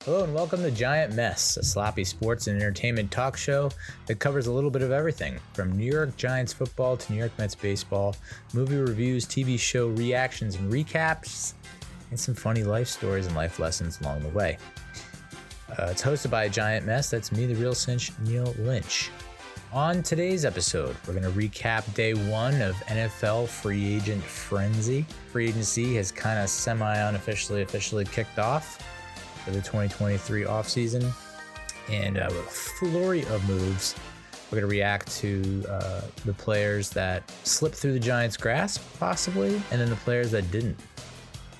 Hello and welcome to Giant Mess, a sloppy sports and entertainment talk show that covers a little bit of everything, from New York Giants football to New York Mets baseball, movie reviews, TV show reactions and recaps, and some funny life stories and life lessons along the way. It's hosted by Giant Mess. That's me, the real cinch, Neal Lynch. On today's episode, we're going to recap day one of NFL free agent frenzy. Free agency has kind of officially kicked off for the 2023 offseason. And with a flurry of moves, we're going to react to the players that slipped through the Giants' grasp, possibly, and then the players that didn't.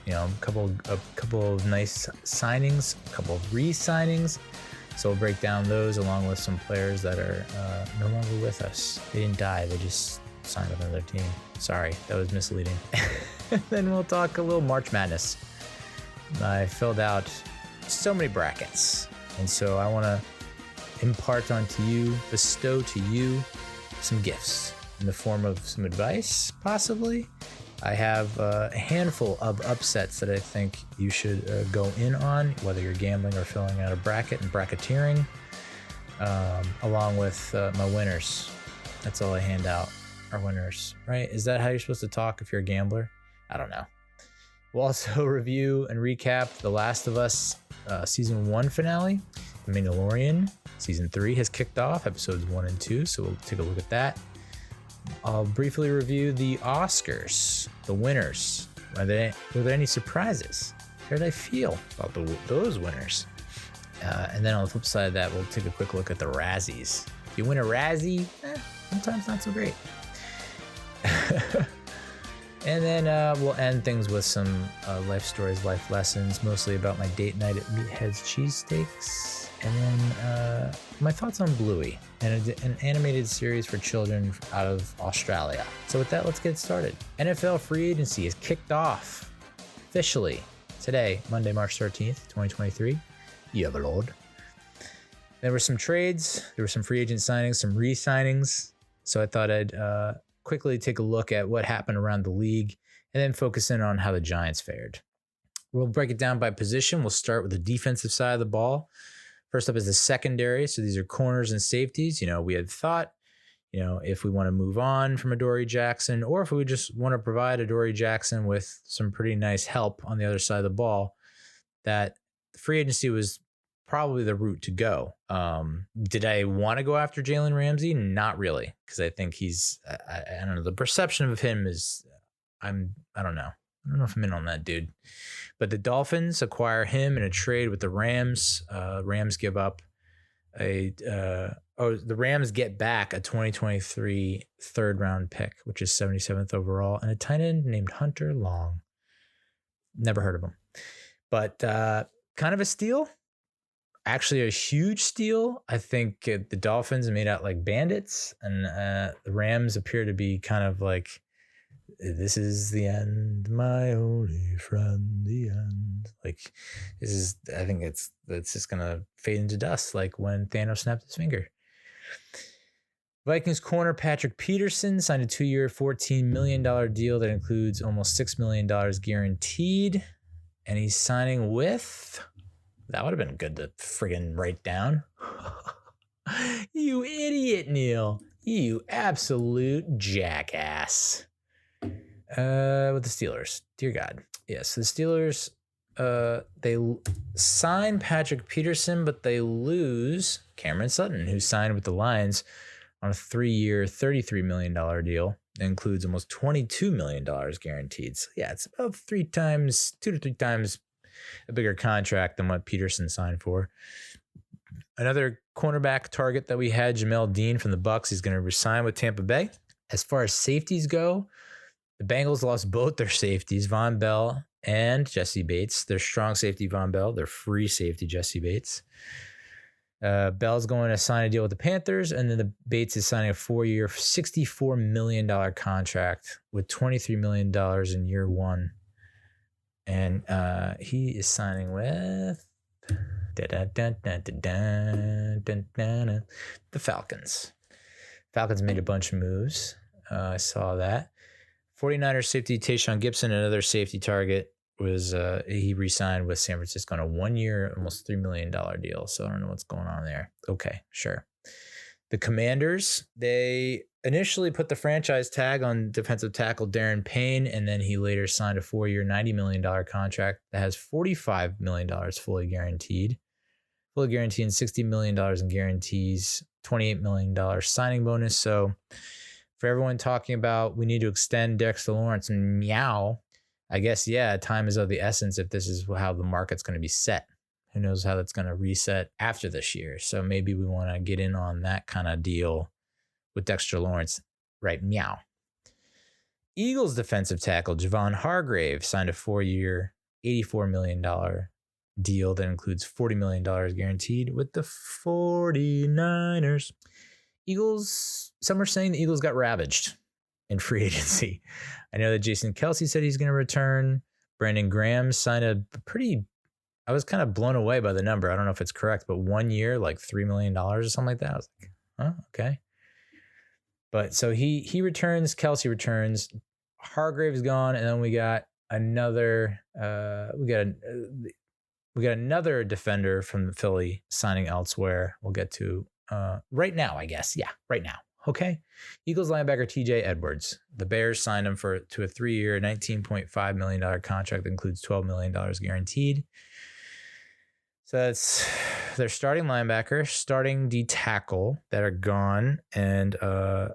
You know, a couple of nice signings, a couple of re-signings. So we'll break down those along with some players that are no longer with us. They didn't die, they just signed with another team. Sorry, that was misleading. Then we'll talk a little March Madness. I filled out so many brackets, and so I want to impart onto you, bestow to you some gifts in the form of some advice, possibly. I have a handful of upsets that I think you should go in on, whether you're gambling or filling out a bracket and bracketeering, along with my winners. That's all I hand out, are winners, right? Is that how you're supposed to talk if you're a gambler? I don't know. We'll also review and recap The Last of Us Season 1 finale. The Mandalorian Season 3 has kicked off, episodes 1 and 2, so we'll take a look at that. I'll briefly review the Oscars, the winners. Were there any surprises? How did I feel about those winners? And then on the flip side of that, we'll take a quick look at the Razzies. If you win a Razzie, sometimes not so great. And then we'll end things with some life stories, life lessons, mostly about my date night at Meatheadz Cheesesteaks. And then my thoughts on Bluey, and an animated series for children out of Australia. So with that, let's get started. NFL free agency is kicked off officially today, Monday, March 13th, 2023. Yeah, my lord. There were some trades, there were some free agent signings, some re-signings. So I thought I'd quickly take a look at what happened around the league and then focus in on how the Giants fared. We'll break it down by position. We'll start with the defensive side of the ball. First up is the secondary. So these are corners and safeties. You know, we had thought, you know, if we want to move on from Adoree Jackson, or if we just want to provide Adoree Jackson with some pretty nice help on the other side of the ball, that free agency was probably the route to go. Did I want to go after Jalen Ramsey? Not really, because I think he's, I don't know, the perception of him is, I don't know. I don't know if I'm in on that dude. But the Dolphins acquire him in a trade with the Rams. Rams give up the Rams get back a 2023 third round pick, which is 77th overall, and a tight end named Hunter Long. Never heard of him. But kind of a steal. Actually, a huge steal. I think the Dolphins made out like bandits, and the Rams appear to be kind of like, this is the end, my only friend, the end. Like, this is, I think it's just going to fade into dust, like when Thanos snapped his finger. Vikings corner Patrick Peterson signed a 2-year, $14 million deal that includes almost $6 million guaranteed. And he's signing with, that would have been good to friggin' write down. You idiot, Neal. You absolute jackass. With the Steelers, dear God. Yes, the Steelers, they sign Patrick Peterson, but they lose Cameron Sutton, who signed with the Lions on a 3-year, $33 million deal. It includes almost $22 million guaranteed. So yeah, it's about 2 to 3 times a bigger contract than what Peterson signed for. Another cornerback target that we had, Jamel Dean from the Bucs, he's going to resign with Tampa Bay. As far as safeties go, the Bengals lost both their safeties, Von Bell and Jesse Bates. Their strong safety, Von Bell. Their free safety, Jesse Bates. Bell's going to sign a deal with the Panthers, and then the Bates is signing a 4-year, $64 million contract with $23 million in year one. And he is signing with the Falcons. Falcons made a bunch of moves. I saw that. 49ers safety Tayshaun Gibson, another safety target, he re-signed with San Francisco on a 1 year, almost $3 million deal. So I don't know what's going on there. Okay, sure. The Commanders, they initially put the franchise tag on defensive tackle Darren Payne, and then he later signed a 4-year, $90 million contract that has $45 million fully guaranteed. Fully guaranteed and $60 million in guarantees, $28 million signing bonus. So for everyone talking about we need to extend Dexter Lawrence and meow, I guess, yeah, time is of the essence if this is how the market's going to be set. Who knows how that's going to reset after this year. So maybe we want to get in on that kind of deal with Dexter Lawrence. Right, meow. Eagles defensive tackle Javon Hargrave signed a 4-year, $84 million deal that includes $40 million guaranteed with the 49ers. Eagles, some are saying the Eagles got ravaged in free agency. I know that Jason Kelce said he's going to return. Brandon Graham signed a pretty, I was kind of blown away by the number. I don't know if it's correct, but 1 year, like $3 million or something like that. I was like, huh, okay. But so he returns, Kelce returns, Hargrave's gone, and then we got another another defender from Philly signing elsewhere. We'll get to right now, I guess. Yeah, right now. Okay. Eagles linebacker TJ Edwards. The Bears signed him to a 3-year, $19.5 million contract that includes $12 million guaranteed. So that's their starting linebacker, starting D tackle that are gone. And I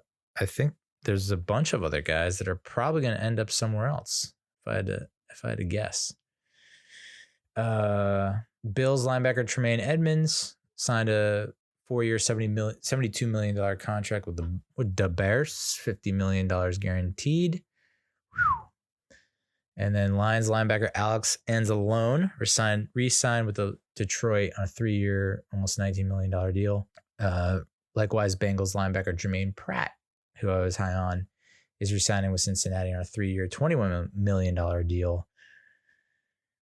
think there's a bunch of other guys that are probably going to end up somewhere else, if I had to guess. Bills linebacker Tremaine Edmonds signed a 4-year, $72 million contract with the Bears, $50 million guaranteed. Whew. And then Lions linebacker Alex Anzalone re-signed with the Detroit on a 3-year, almost $19 million deal. Likewise, Bengals linebacker Jermaine Pratt, who I was high on, is re-signing with Cincinnati on a 3-year, $21 million deal.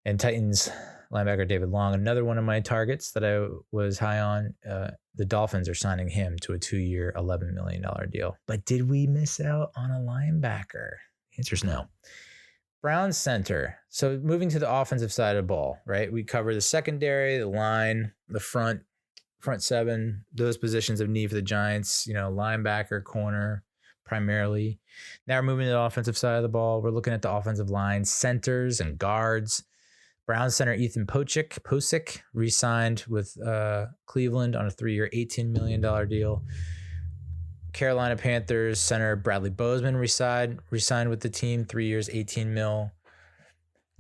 And Titans linebacker David Long, another one of my targets that I was high on. The Dolphins are signing him to a 2-year, $11 million deal. But did we miss out on a linebacker? The answer is no. Browns center. So moving to the offensive side of the ball, right? We cover the secondary, the line, the front seven, those positions of need for the Giants, linebacker, corner, primarily. Now we're moving to the offensive side of the ball. We're looking at the offensive line, centers and guards. Browns center Ethan Posick re-signed with Cleveland on a 3-year, $18 million deal. Carolina Panthers center Bradley Bozeman re-signed with the team, 3 years, $18 million.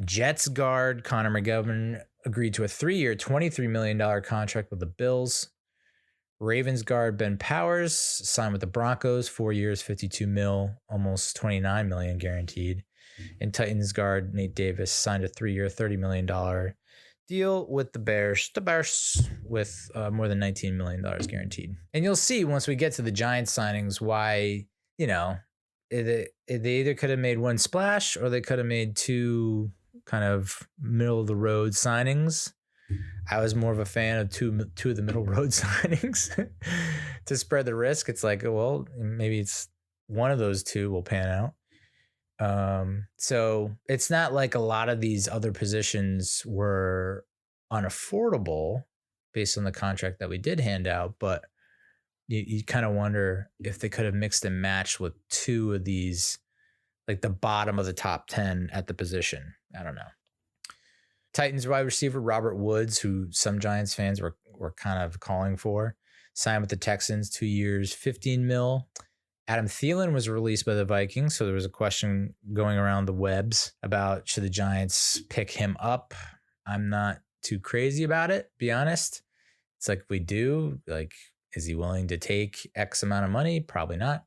Jets guard Connor McGovern agreed to a 3-year, $23 million contract with the Bills. Ravens guard Ben Powers signed with the Broncos, 4 years, $52 million, almost $29 million guaranteed. And Titans guard Nate Davis signed a 3-year, $30 million deal with the Bears. The Bears with more than $19 million guaranteed. And you'll see once we get to the Giants signings why, they either could have made one splash or they could have made two kind of middle of the road signings. I was more of a fan of two of the middle road signings to spread the risk. It's like, well, maybe it's one of those two will pan out. So it's not like a lot of these other positions were unaffordable based on the contract that we did hand out, but you kind of wonder if they could have mixed and matched with two of these, like the bottom of the top 10 at the position. I don't know. Titans wide receiver Robert Woods, who some Giants fans were kind of calling for, signed with the Texans, 2 years, $15 million. Adam Thielen was released by the Vikings, so there was a question going around the webs about should the Giants pick him up. I'm not too crazy about it, be honest. It's like, if we do, like, is he willing to take X amount of money? Probably not.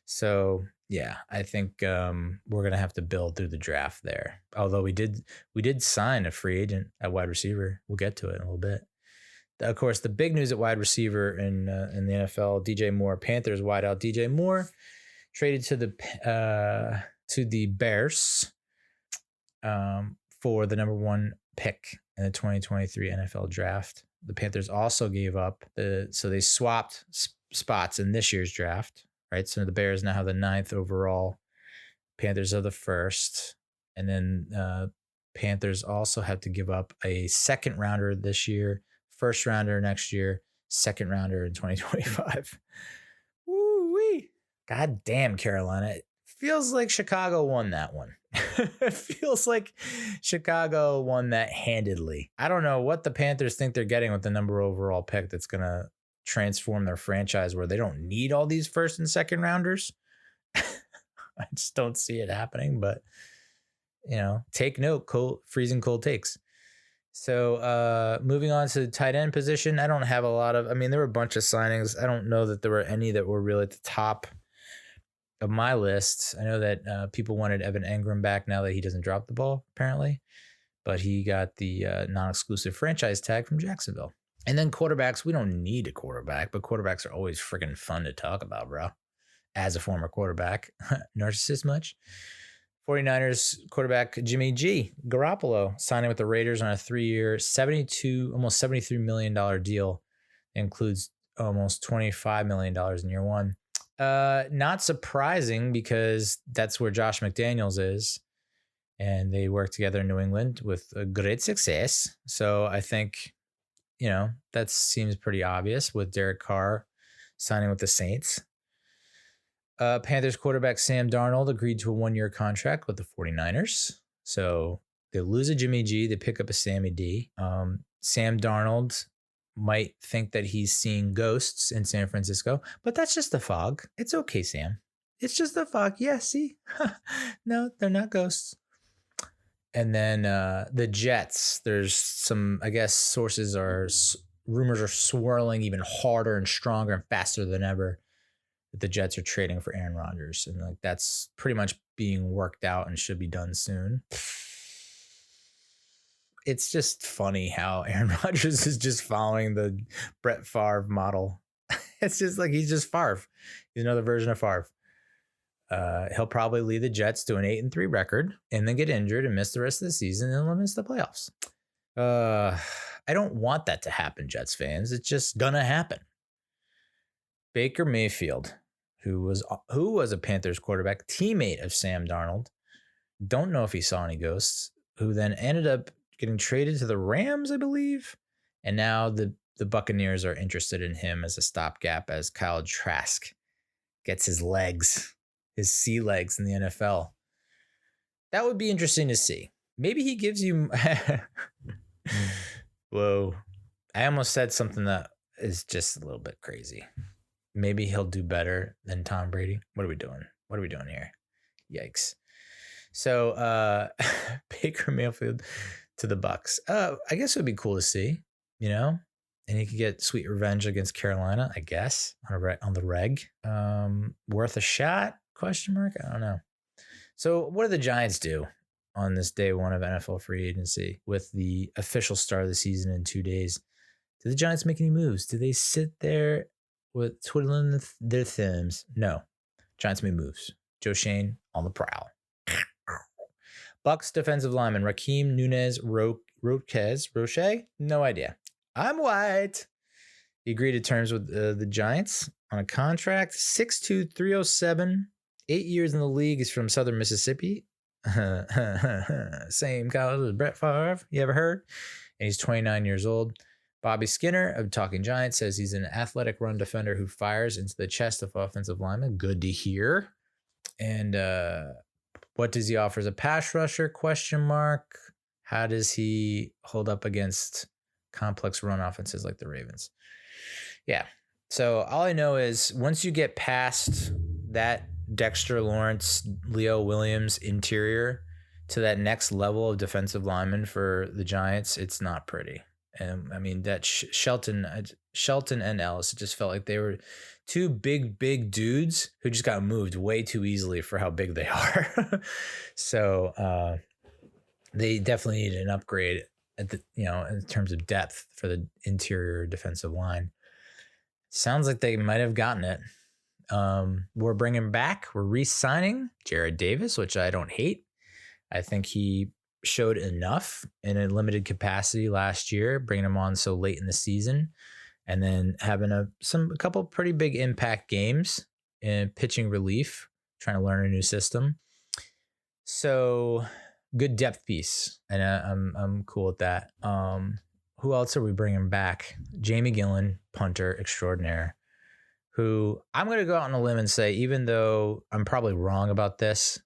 So yeah, I think we're gonna have to build through the draft there. Although we did sign a free agent at wide receiver. We'll get to it in a little bit. Of course, the big news at wide receiver in the NFL, DJ Moore, Panthers wideout DJ Moore, traded to the Bears for the number 1 pick in the 2023 NFL draft. The Panthers also gave up so they swapped spots in this year's draft, right? So the Bears now have the 9th overall, Panthers are the 1st, and then Panthers also have to give up a second rounder this year, first rounder next year, second rounder in 2025. Woo-wee. God damn, Carolina. It feels like Chicago won that one. It feels like Chicago won that handedly. I don't know what the Panthers think they're getting with the number overall pick that's going to transform their franchise where they don't need all these first and second rounders. I just don't see it happening, but take note, freezing cold takes. So moving on to the tight end position, I don't have a lot of, there were a bunch of signings. I don't know that there were any that were really at the top of my list. I know that people wanted Evan Engram back now that he doesn't drop the ball, apparently, but he got the non-exclusive franchise tag from Jacksonville. And then quarterbacks, we don't need a quarterback, but quarterbacks are always freaking fun to talk about, bro. As a former quarterback, narcissist much? 49ers quarterback Jimmy G. Garoppolo signing with the Raiders on a 3-year, almost $73 million deal. It includes almost $25 million in year one. Not surprising because that's where Josh McDaniels is. And they work together in New England with great success. So I think, that seems pretty obvious with Derek Carr signing with the Saints. Panthers quarterback Sam Darnold agreed to a 1-year contract with the 49ers. So they lose a Jimmy G. They pick up a Sammy D. Sam Darnold might think that he's seeing ghosts in San Francisco, but that's just a fog. It's okay, Sam. It's just a fog. Yeah, see? No, they're not ghosts. And then the Jets, there's some, I guess, rumors are swirling even harder and stronger and faster than ever. The Jets are trading for Aaron Rodgers, and that's pretty much being worked out and should be done soon. It's just funny how Aaron Rodgers is just following the Brett Favre model. It's just like he's just Favre. He's another version of Favre. He'll probably lead the Jets to an 8-3 record and then get injured and miss the rest of the season and they'll miss the playoffs. I don't want that to happen, Jets fans. It's just gonna happen. Baker Mayfield, who was a Panthers quarterback, teammate of Sam Darnold. Don't know if he saw any ghosts, who then ended up getting traded to the Rams, I believe. And now the Buccaneers are interested in him as a stopgap as Kyle Trask gets his sea legs in the NFL. That would be interesting to see. Maybe he gives you... Whoa. I almost said something that is just a little bit crazy. Maybe he'll do better than Tom Brady. What are we doing? What are we doing here? Yikes. So Baker Mayfield to the Bucs. I guess it would be cool to see, and he could get sweet revenge against Carolina, I guess, on the reg. Worth a shot? ? I don't know. So what do the Giants do on this day one of NFL free agency with the official start of the season in 2 days? Do the Giants make any moves? Do they sit there with twiddling their thumbs? No. Giants make moves. Joe Shane on the prowl. Bucs defensive lineman Raheem Nunez Roche? No idea. I'm white. He agreed to terms with the Giants on a contract. 6'2", 307, 8 years in the league. He's from Southern Mississippi. Same college as Brett Favre. You ever heard? And he's 29 years old. Bobby Skinner of Talking Giants says he's an athletic run defender who fires into the chest of offensive linemen. Good to hear. And what does he offer as a pass rusher? ? How does he hold up against complex run offenses like the Ravens? Yeah. So all I know is once you get past that Dexter Lawrence, Leo Williams interior to that next level of defensive lineman for the Giants, it's not pretty. And that Shelton and Ellis, it just felt like they were two big dudes who just got moved way too easily for how big they are. So they definitely need an upgrade at the, in terms of depth for the interior defensive line. Sounds like they might have gotten it. We're bringing back, we're re-signing Jared Davis, which I don't hate. I think he showed enough in a limited capacity last year, bringing him on so late in the season, and then having a couple pretty big impact games in pitching relief, trying to learn a new system. So good depth piece, and I'm cool with that. Who else are we bringing back? Jamie Gillan, punter extraordinaire, who I'm going to go out on a limb and say, even though I'm probably wrong about this,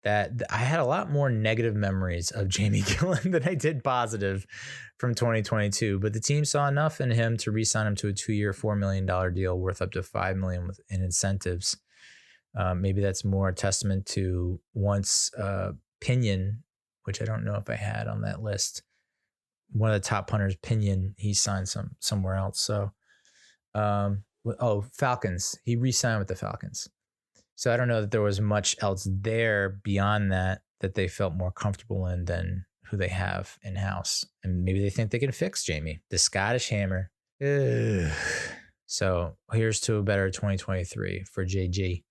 that I had a lot more negative memories of Jamie Gillan than I did positive from 2022. But the team saw enough in him to re-sign him to a 2-year, $4 million deal worth up to $5 million in incentives. Maybe that's more a testament to once Pinion, which I don't know if I had on that list. One of the top punters, Pinion, he signed somewhere else. So, Falcons. He re-signed with the Falcons. So I don't know that there was much else there beyond that they felt more comfortable in than who they have in-house. And maybe they think they can fix Jamie, the Scottish Hammer. Ugh. So here's to a better 2023 for JG.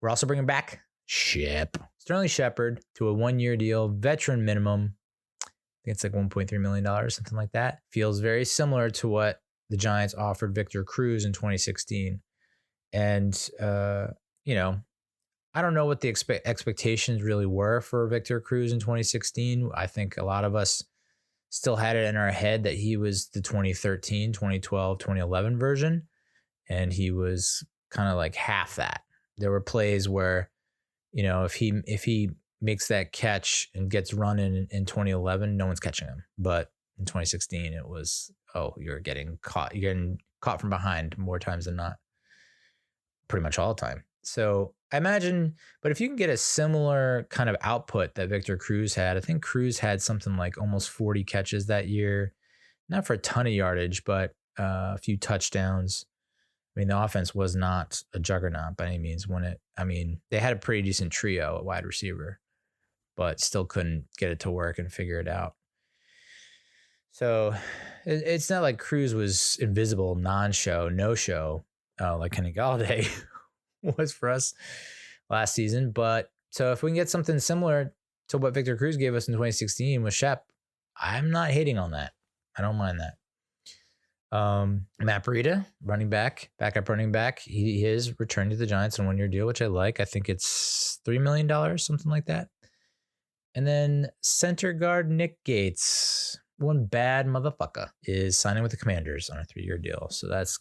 We're also bringing back Sterling Shepard to a 1-year deal, veteran minimum. I think it's like $1.3 million, something like that. Feels very similar to what the Giants offered Victor Cruz in 2016. And, I don't know what the expectations really were for Victor Cruz in 2016. I think a lot of us still had it in our head that he was the 2013, 2012, 2011 version. And he was kind of like half that. There were plays where, if he makes that catch and gets run in 2011, no one's catching him. But in 2016, it was, you're getting caught. You're getting caught from behind more times than not. Pretty much all the time. So I imagine, but if you can get a similar kind of output that Victor Cruz had, I think Cruz had something like almost 40 catches that year, not for a ton of yardage, but a few touchdowns. I mean, the offense was not a juggernaut by any means. They had a pretty decent trio at wide receiver, but still couldn't get it to work and figure it out. So it's not like Cruz was invisible, non-show, no-show, like Kenny Galladay was for us last season. But so if we can get something similar to what Victor Cruz gave us in 2016 with Shep, I'm not hating on that. I don't mind that. Matt Breida, backup running back. He is returning to the Giants on a 1-year deal, which I like. I think it's $3 million, something like that. And then center guard Nick Gates, one bad motherfucker, is signing with the Commanders on a 3-year deal. So that's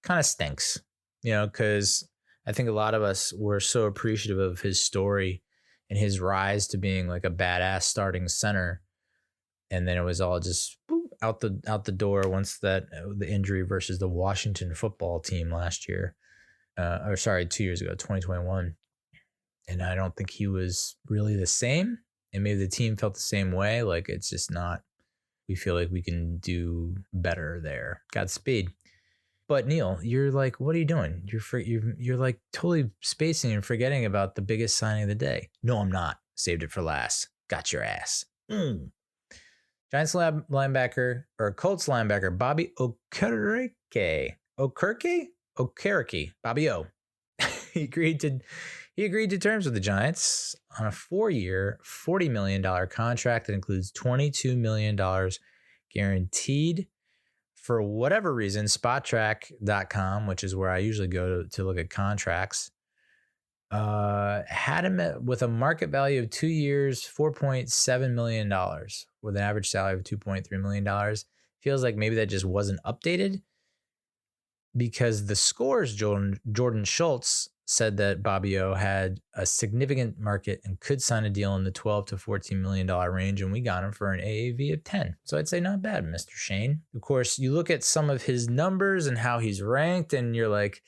kind of stinks, because I think a lot of us were so appreciative of his story and his rise to being like a badass starting center. And then it was all just out the door once the injury versus the Washington football team last year, 2 years ago, 2021. And I don't think he was really the same. And maybe the team felt the same way. Like, it's just not, we feel like we can do better there. Godspeed. But Neal, you're like, what are you doing? You're like totally spacing and forgetting about the biggest signing of the day. No, I'm not. Saved it for last. Got your ass. Giants linebacker or Colts linebacker Bobby Okereke. Okereke. Bobby O. He agreed to terms with the Giants on a 4-year, $40 million contract that includes $22 million guaranteed. For whatever reason, spottrack.com, which is where I usually go to look at contracts, had him with a market value of 2 years, $4.7 million, with an average salary of $2.3 million. Feels like maybe that just wasn't updated, because the Scores Jordan Schultz said that Bobby O had a significant market and could sign a deal in the $12 to $14 million range, and we got him for an AAV of 10. So I'd say not bad, Mr. Shane. Of course, you look at some of his numbers and how he's ranked, and you're like,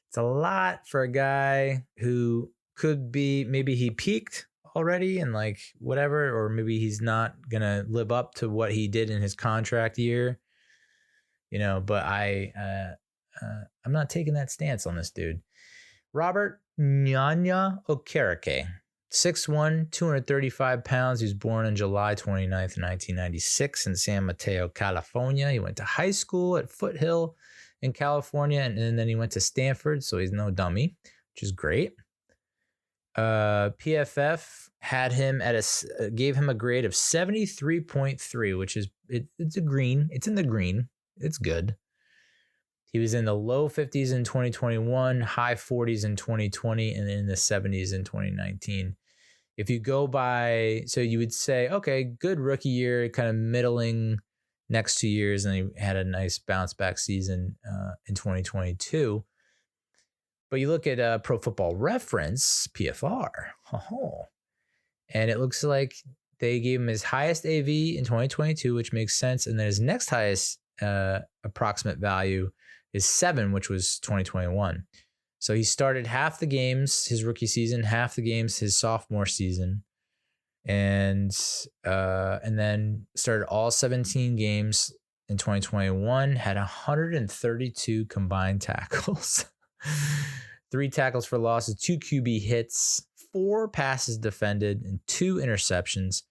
it's a lot for a guy who could be, maybe he peaked already and like whatever, or maybe he's not going to live up to what he did in his contract year, but I'm not taking that stance on this dude. Robert Nyanya Okereke, 6'1", 235 pounds. He was born on July 29th, 1996 in San Mateo, California. He went to high school at Foothill in California, and then he went to Stanford, so he's no dummy, which is great. PFF had him gave him a grade of 73.3, which is it's a green. It's in the green. It's good. He was in the low 50s in 2021, high 40s in 2020, and in the 70s in 2019. if you go by, so you would say, okay, good rookie year, kind of middling next 2 years, and he had a nice bounce back season in 2022. But you look at Pro Football Reference, PFR, and it looks like they gave him his highest AV in 2022, which makes sense. And then his next highest approximate value is 7, which was 2021. So he started half the games his rookie season, half the games his sophomore season, and then started all 17 games in 2021, had 132 combined tackles, 3 tackles for losses, 2 QB hits, 4 passes defended, and 2 interceptions.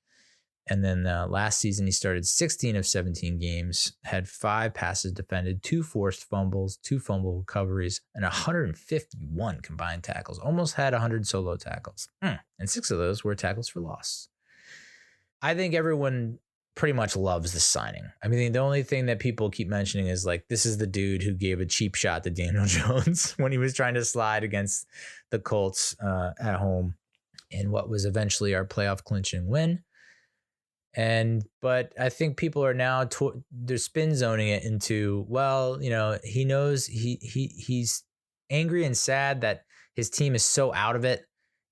And then last season, he started 16 of 17 games, had 5 passes defended, 2 forced fumbles, 2 fumble recoveries, and 151 combined tackles. Almost had 100 solo tackles. And 6 of those were tackles for loss. I think everyone pretty much loves this signing. I mean, the only thing that people keep mentioning is like, this is the dude who gave a cheap shot to Daniel Jones when he was trying to slide against the Colts at home in what was eventually our playoff clinching win. But I think people are now they're spin zoning it into, well, he knows he's angry and sad that his team is so out of it,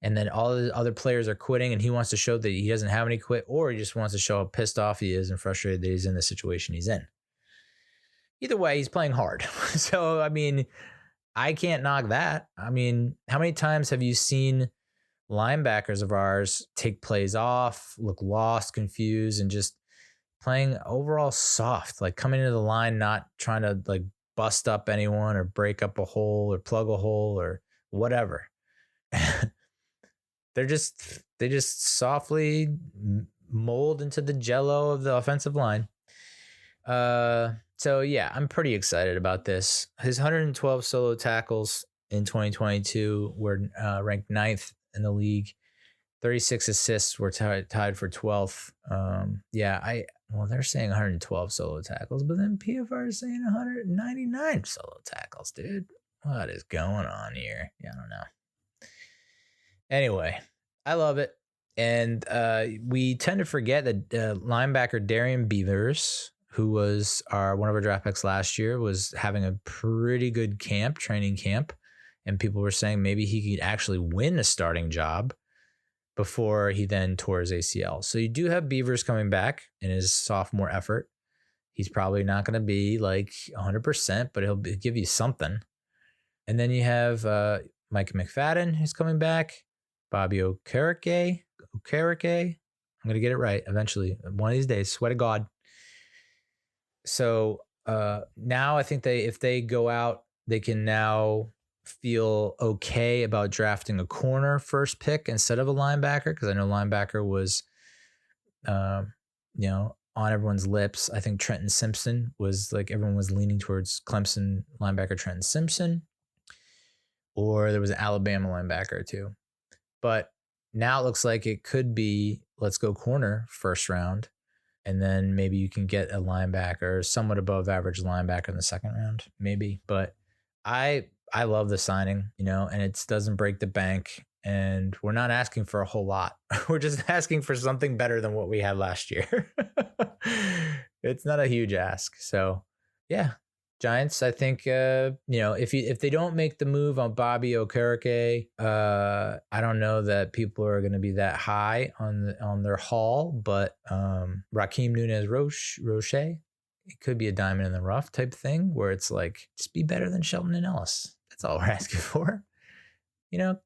and then all the other players are quitting, and he wants to show that he doesn't have any quit, or he just wants to show how pissed off he is and frustrated that he's in the situation he's in. Either way, he's playing hard. So, I mean, I can't knock that. I mean, how many times have you seen linebackers of ours take plays off, look lost, confused, and just playing overall soft, like coming into the line, not trying to like bust up anyone or break up a hole or plug a hole or whatever. They just softly mold into the jello of the offensive line. So yeah, I'm pretty excited about this. His 112 solo tackles in 2022 were ranked 9th in the league. 36 assists were tied for 12th. They're saying 112 solo tackles, but then PFR is saying 199 solo tackles, dude. What is going on here? Yeah, I don't know. Anyway, I love it. And we tend to forget that linebacker Darian Beavers, who was one of our draft picks last year, was having a pretty good training camp. And people were saying maybe he could actually win a starting job before he then tore his ACL. So you do have Beavers coming back in his sophomore effort. He's probably not going to be like 100%, but he'll give you something. And then you have Mike McFadden, who's coming back. Bobby Okereke. I'm going to get it right eventually. One of these days, swear to God. So now I think if they go out, they can now feel okay about drafting a corner first pick instead of a linebacker, because I know linebacker was, on everyone's lips. I think Trenton Simpson was like, everyone was leaning towards Clemson linebacker Trenton Simpson, or there was an Alabama linebacker too. But now it looks like it could be, let's go corner first round, and then maybe you can get a linebacker, somewhat above average linebacker in the second round, maybe. But I love the signing, and it doesn't break the bank, and we're not asking for a whole lot. We're just asking for something better than what we had last year. It's not a huge ask. So yeah, Giants, I think, if they don't make the move on Bobby Okereke, I don't know that people are going to be that high on their haul, but Raheem Nunez-Roche, it could be a diamond in the rough type thing where it's like, just be better than Shelton and Ellis. That's all we're asking for.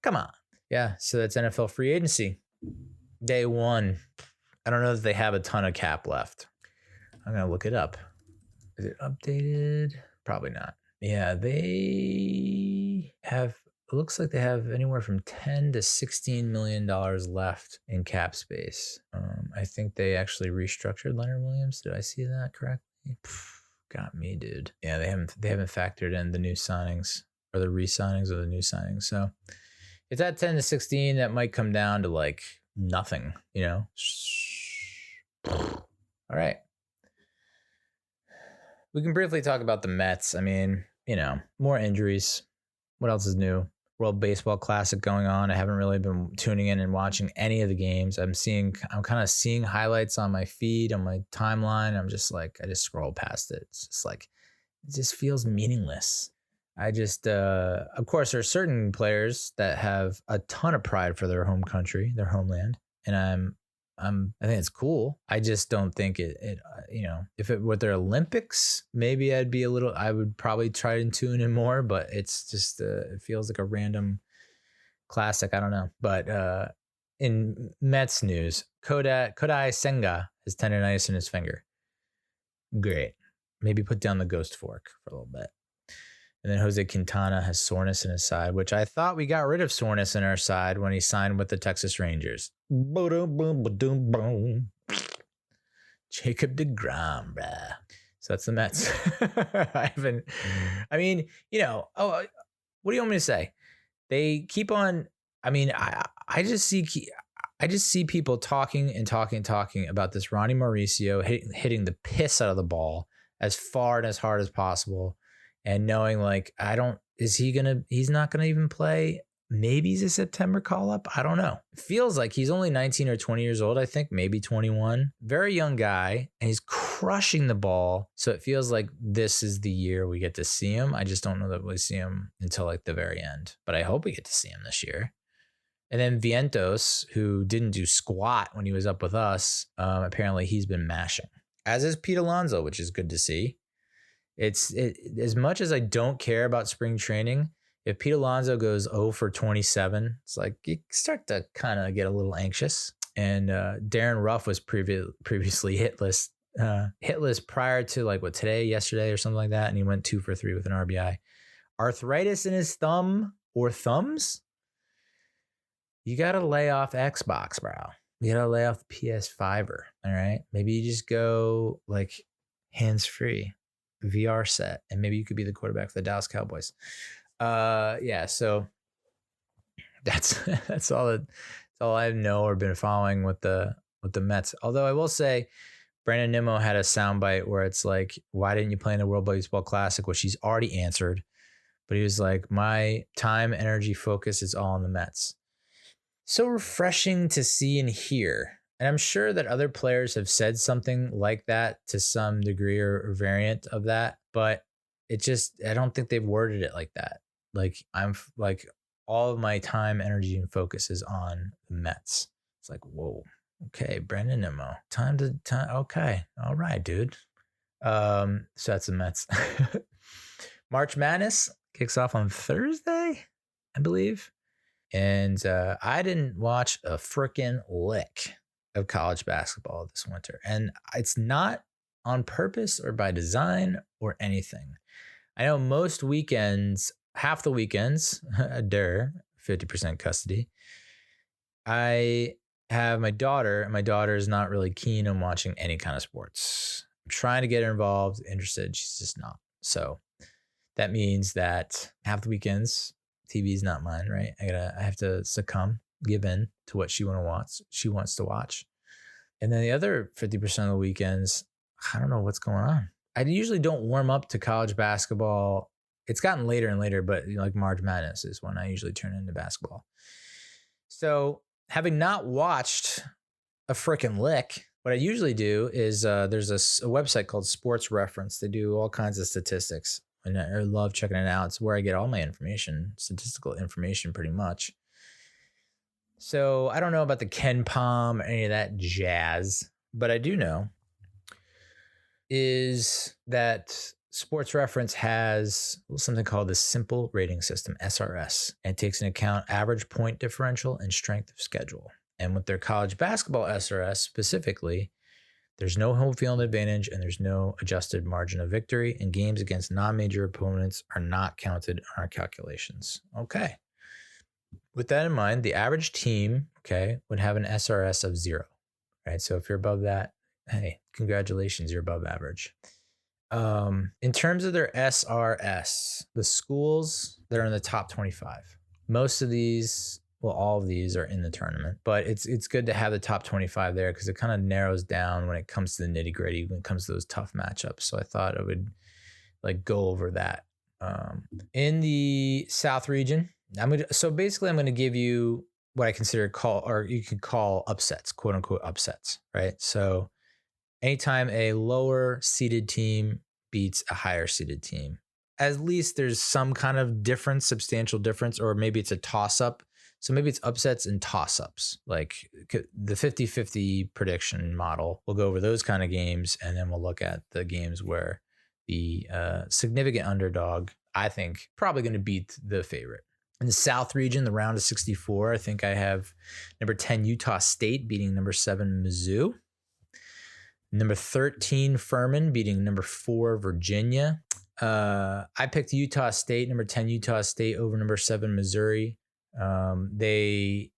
Come on. Yeah, so that's NFL free agency. Day 1. I don't know if they have a ton of cap left. I'm going to look it up. Is it updated? Probably not. Yeah, they have, it looks like they have anywhere from $10 to $16 million left in cap space. I think they actually restructured Leonard Williams. Did I see that correctly? Got me, dude. Yeah, they haven't factored in the new signings or the re-signings or the new signings. So if that 10 to 16, that might come down to like nothing, All right. We can briefly talk about the Mets. I mean, more injuries. What else is new? World Baseball Classic going on. I haven't really been tuning in and watching any of the games. I'm kind of seeing highlights on my feed, on my timeline. I'm just like, I just scroll past it. It's just like, it just feels meaningless. I just, of course, there are certain players that have a ton of pride for their home country, their homeland. And I think it's cool. I just don't think it if it were their Olympics, maybe I would probably try to tune in more, but it's just, it feels like a random classic. I don't know. But in Mets news, Kodai Senga has tendonitis in his finger. Great. Maybe put down the ghost fork for a little bit. And then Jose Quintana has soreness in his side, which I thought we got rid of soreness in our side when he signed with the Texas Rangers. Jacob deGrom, bruh. So that's the Mets. What do you want me to say? They keep on. I mean, I just see people talking about this Ronnie Mauricio hitting the piss out of the ball as far and as hard as possible. And knowing like, he's not going to even play. Maybe he's a September call up. I don't know. It feels like he's only 19 or 20 years old. I think maybe 21. Very young guy. And he's crushing the ball. So it feels like this is the year we get to see him. I just don't know that we'll see him until like the very end. But I hope we get to see him this year. And then Vientos, who didn't do squat when he was up with us. Apparently he's been mashing. As is Pete Alonso, which is good to see. As much as I don't care about spring training, if Pete Alonso goes 0 for 27, it's like you start to kind of get a little anxious. And Darren Ruff was previously hitless prior to yesterday or something like that. And he went 2 for 3 with an RBI. Arthritis in his thumb or thumbs? You got to lay off Xbox, bro. You got to lay off the PS5. All right. Maybe you just go like hands-free. VR set, and maybe you could be the quarterback for the Dallas Cowboys. So that's all I know or been following with the Mets. Although I will say, Brandon Nimmo had a soundbite where it's like, why didn't you play in the World Baseball Classic? Which he's already answered, but he was like, my time, energy, focus is all on the Mets. So refreshing to see and hear. And I'm sure that other players have said something like that to some degree or variant of that, but I don't think they've worded it like that. Like I'm like all of my time, energy, and focus is on the Mets. It's like, whoa, okay, Brandon Nimmo, time. Okay, all right, dude. So that's the Mets. March Madness kicks off on Thursday, I believe, and I didn't watch a freaking lick of college basketball this winter. And it's not on purpose or by design or anything. I know most weekends, half the weekends, 50% custody, I have my daughter, and my daughter is not really keen on watching any kind of sports. I'm trying to get her involved, interested. She's just not. So that means that half the weekends, TV is not mine, right? I have to give in to what she wants to watch. And then the other 50% of the weekends, I don't know what's going on. I usually don't warm up to college basketball. It's gotten later and later, but like March Madness is when I usually turn into basketball. So having not watched a freaking lick, what I usually do is there's a website called Sports Reference. They do all kinds of statistics, and I love checking it out. It's where I get all my information, statistical information pretty much. So I don't know about the Ken Palm or any of that jazz, but I do know is that Sports Reference has something called the Simple Rating System, SRS, and it takes into account average point differential and strength of schedule. And with their college basketball SRS specifically, there's no home field advantage and there's no adjusted margin of victory, and games against non-major opponents are not counted on our calculations. Okay. With that in mind, the average team, would have an SRS of 0, right? So if you're above that, hey, congratulations, you're above average. In terms of their SRS, the schools that are in the top 25, most of these, all of these are in the tournament, but it's good to have the top 25 there because it kind of narrows down when it comes to the nitty gritty, when it comes to those tough matchups. So I thought I would go over that. In the South region, So basically, I'm gonna give you what I consider you could call upsets, quote unquote upsets, right? So anytime a lower seeded team beats a higher seeded team, at least there's some kind of difference, substantial difference, or maybe it's a toss up. So maybe it's upsets and toss ups, like the 50-50 prediction model. We'll go over those kind of games, and then we'll look at the games where the significant underdog, I think, probably going to beat the favorite. In the South region, the round of 64, I think I have number 10 Utah State beating number 7 Mizzou. Number 13 Furman beating number 4 Virginia. I picked Utah State, number 10 Utah State over number 7 Missouri. They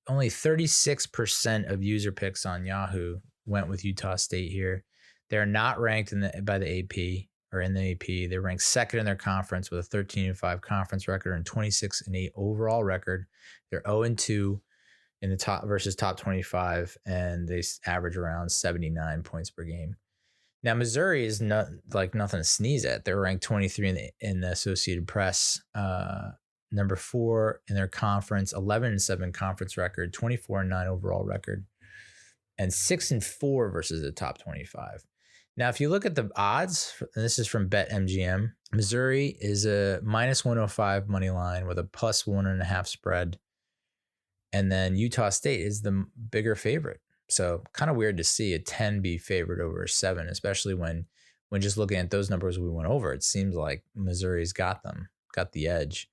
only 36% of user picks on Yahoo went with Utah State here. They're not ranked by the AP or in the AP. They're ranked second in their conference with a 13-5 conference record and 26-8 overall record. They're 0-2 in the top versus top 25, and they average around 79 points per game. Now, Missouri is not like nothing to sneeze at. They're ranked 23 in the Associated Press, number 4 in their conference, 11-7 conference record, 24-9 overall record, and 6-4 versus the top 25. Now, if you look at the odds, and this is from BetMGM, Missouri is a -105 money line with a +1.5 spread. And then Utah State is the bigger favorite. So kind of weird to see a 10 be favored over a 7, especially when just looking at those numbers we went over, it seems like Missouri's got the edge.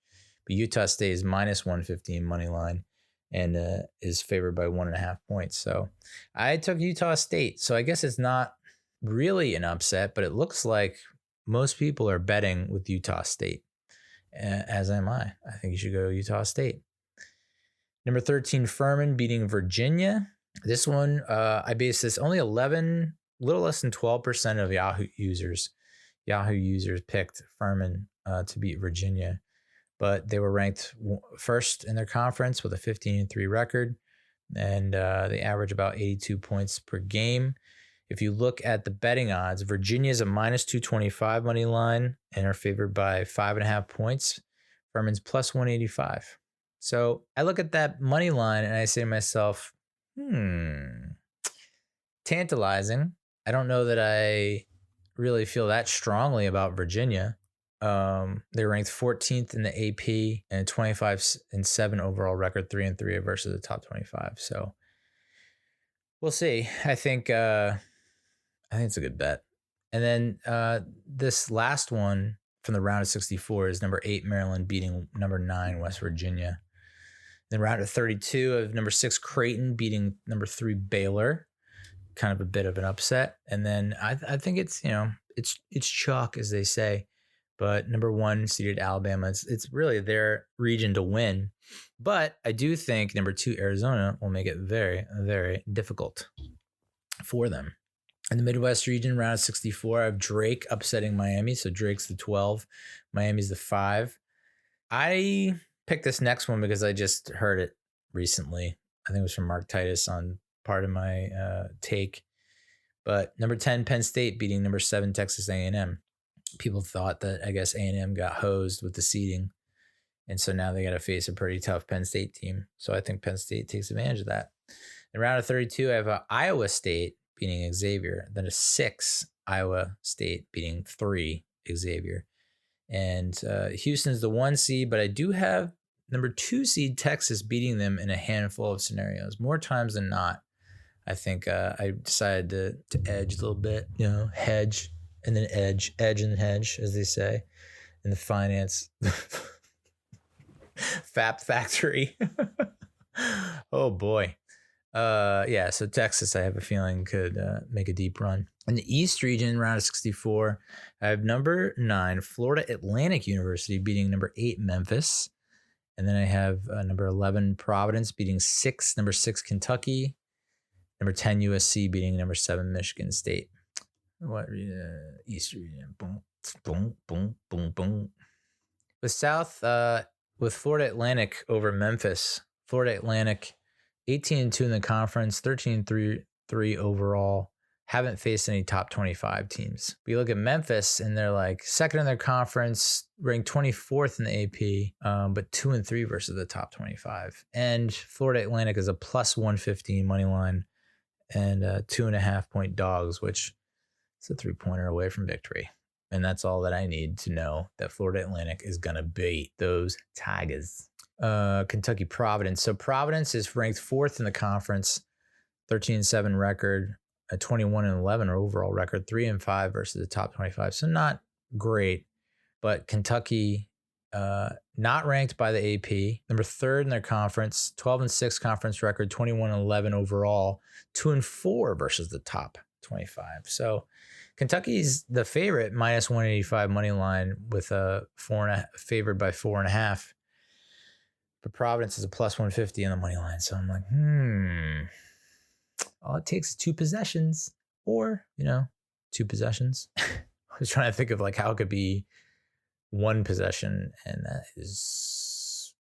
But Utah State is -115 money line and is favored by 1.5 points. So I took Utah State. So I guess it's not really an upset, but it looks like most people are betting with Utah State, as am I. I think you should go Utah State. Number 13, Furman beating Virginia. This one, I based this only 11, little less than 12% of Yahoo users picked Furman to beat Virginia, but they were ranked first in their conference with a 15-3 record, and they average about 82 points per game. If you look at the betting odds, Virginia is a -225 money line and are favored by 5.5 points. Furman's +185. So I look at that money line and I say to myself, tantalizing. I don't know that I really feel that strongly about Virginia. They're ranked 14th in the AP and 25-7 overall record, 3-3 versus the top 25. So we'll see. I think it's a good bet. And then this last one from the round of 64 is number 8 Maryland beating number 9 West Virginia. Then round of 32 of number 6 Creighton beating number 3 Baylor, kind of a bit of an upset. And then I think it's chalk, as they say, but number 1 seeded Alabama, it's really their region to win. But I do think number 2 Arizona will make it very, very difficult for them. In the Midwest region, round of 64, I have Drake upsetting Miami. So Drake's the 12, Miami's the 5. I picked this next one because I just heard it recently. I think it was from Mark Titus on part of my take. But number 10 Penn State beating number 7 Texas A&M. People thought that, I guess, A&M got hosed with the seeding, and so now they got to face a pretty tough Penn State team. So I think Penn State takes advantage of that. In round of 32, I have Iowa State beating Xavier, then a 6 Iowa State beating 3 Xavier. And Houston's the 1 seed, but I do have number 2 seed Texas beating them in a handful of scenarios. More times than not, I think I decided to edge a little bit, hedge and then edge and hedge, as they say in the finance FAP factory. Oh boy. So Texas, I have a feeling, could make a deep run. In the East region, round of 64, I have number 9 Florida Atlantic University beating number 8 Memphis. And then I have number 11 Providence beating number 6 Kentucky. Number 10 USC beating number 7 Michigan State. What East region? Boom, boom, boom, boom, boom. With South, with Florida Atlantic over Memphis. Florida Atlantic 18-2 in the conference, 13-3 overall, haven't faced any top 25 teams. But you look at Memphis and they're like second in their conference, ranked 24th in the AP, but 2-3 versus the top 25. And Florida Atlantic is a plus 115 money line and 2.5 point dogs, which is a 3-pointer away from victory. And that's all that I need to know that Florida Atlantic is going to beat those Tigers. Kentucky Providence. So Providence is ranked 4th in the conference, 13-7 record, a 21-11 overall record, 3-5 versus the top 25. So not great, but Kentucky not ranked by the AP, number 3rd in their conference, 12-6 conference record, 21-11 overall, 2-4 versus the top 25. So Kentucky's the favorite, minus 185 money line with a favored by 4.5. But Providence is a plus 150 on the money line. So I'm like, all it takes is 2 possessions or, 2 possessions. I was trying to think of like how it could be 1 possession. And that is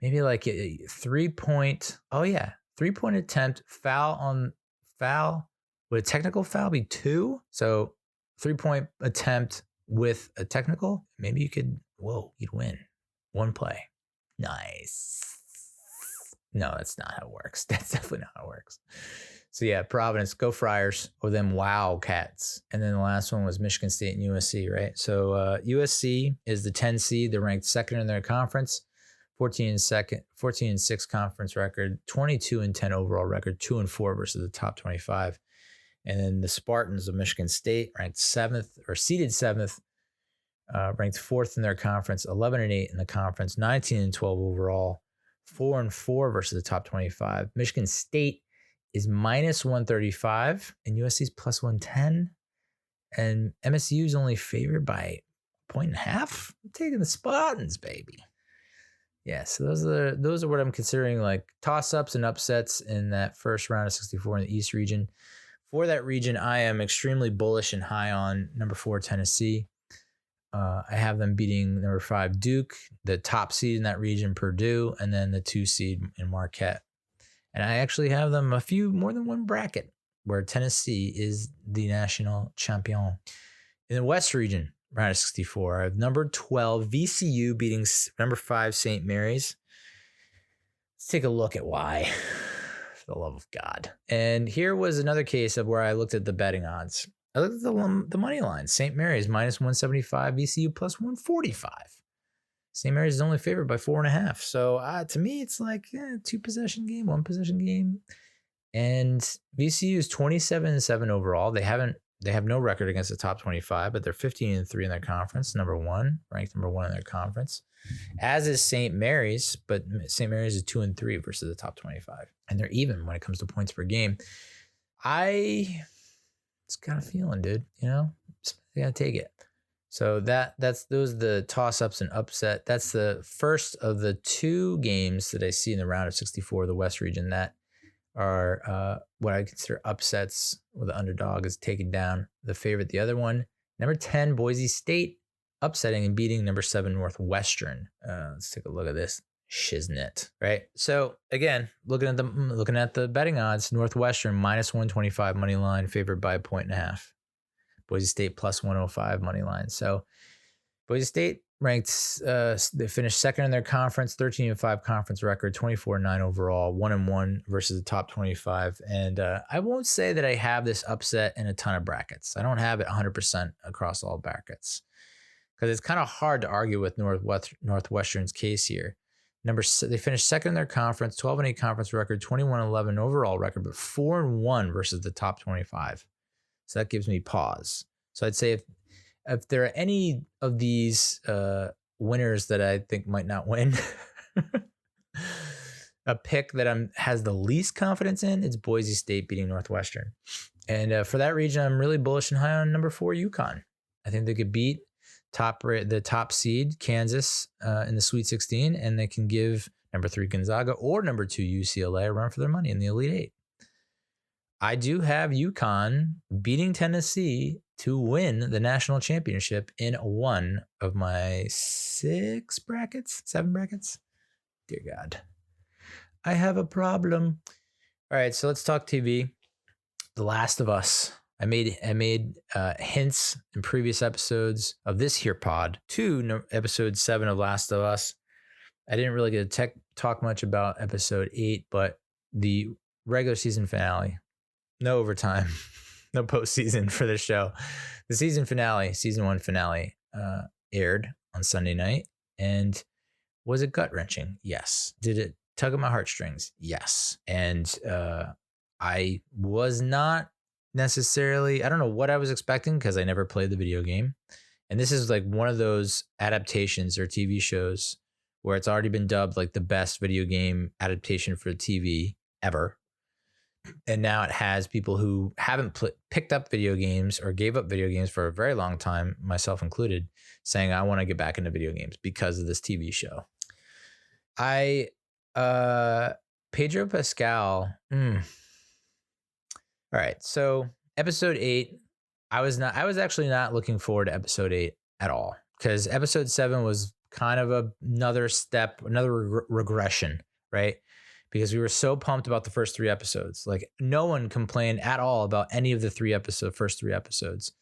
maybe like a 3-point. Oh yeah. 3-point attempt, foul. Would a technical foul be 2? So 3-point attempt with a technical, maybe you could, you'd win 1 play. Nice. No, that's not how it works. That's definitely not how it works. So yeah, Providence, go Friars, or them Wildcats. And then the last one was Michigan State and USC, right? So USC is the 10 seed. They're ranked 2nd in their conference, 14-6 conference record, 22-10 overall record, 2-4 versus the top 25. And then the Spartans of Michigan State ranked 7th or seeded 7th, ranked 4th in their conference, 11-8 in the conference, 19-12 overall, 4-4 versus the top 25. Michigan State is minus 135 and USC is plus 110. And MSU is only favored by 1.5. I'm taking the Spartans, baby. Yeah, so those are what I'm considering like toss-ups and upsets in that first round of 64 in the East region. For that region, I am extremely bullish and high on number 4 Tennessee. I have them beating number 5 Duke, the top seed in that region, Purdue, and then the 2 seed in Marquette. And I actually have them more than one bracket where Tennessee is the national champion. In the West region, round of 64, I have number 12 VCU beating number 5 St. Mary's. Let's take a look at why, for the love of God. And here was another case of where I looked at the betting odds. I looked at the money line. St. Mary's minus 175, VCU plus 145. St. Mary's is only favored by 4.5. So to me, it's like 2 possession game, 1 possession game. And VCU is 27-7 overall. They have no record against the top 25, but they're 15-3 in their conference, ranked number 1 in their conference. As is St. Mary's, but St. Mary's is 2-3 versus the top 25. And they're even when it comes to points per game. It's got a feeling, dude, just gotta take it. So those are the toss-ups and upset. That's the first of the 2 games that I see in the round of 64 of the West region that are what I consider upsets, where the underdog is taking down the favorite. The other one, number 10 Boise State, upsetting and beating number 7 Northwestern. Let's take a look at this shiznit, right? So again, looking at the betting odds, Northwestern minus 125 money line, favored by 1.5. Boise State plus 105 money line. So Boise State ranked, they finished 2nd in their conference, 13-5 conference record, 24-9 overall, 1-1 versus the top 25. And I won't say that I have this upset in a ton of brackets. I don't have it 100% across all brackets because it's kind of hard to argue with Northwestern's case here. They finished 2nd in their conference, 12-8 conference record, 21-11 overall record, but 4-1 versus the top 25. So that gives me pause. So I'd say if there are any of these winners that I think might not win, a pick that has the least confidence in, it's Boise State beating Northwestern. And for that region, I'm really bullish and high on number 4 UConn. I think they could beat the top seed Kansas in the Sweet 16, and they can give number 3 Gonzaga or number 2 UCLA a run for their money in the Elite 8. I do have UConn beating Tennessee to win the national championship in one of my 7 brackets. Dear God, I have a problem. All right, so let's talk TV. The Last of Us. I made hints in previous episodes of this here pod to episode 7 of Last of Us. I didn't really get to talk much about episode 8, but the regular season finale, no overtime, no postseason for the show. The season 1 finale, aired on Sunday night. And was it gut-wrenching? Yes. Did it tug at my heartstrings? Yes. And I was not necessarily, I don't know what I was expecting because I never played the video game. And this is like one of those adaptations or TV shows where it's already been dubbed like the best video game adaptation for TV ever. And now it has people who haven't picked up video games or gave up video games for a very long time, myself included, saying, I want to get back into video games because of this TV show. Pedro Pascal. All right. So episode 8, I was actually not looking forward to episode 8 at all, because episode 7 was kind of another step, another regression, right? Because we were so pumped about the first 3 episodes. Like no one complained at all about any of the first 3 episodes.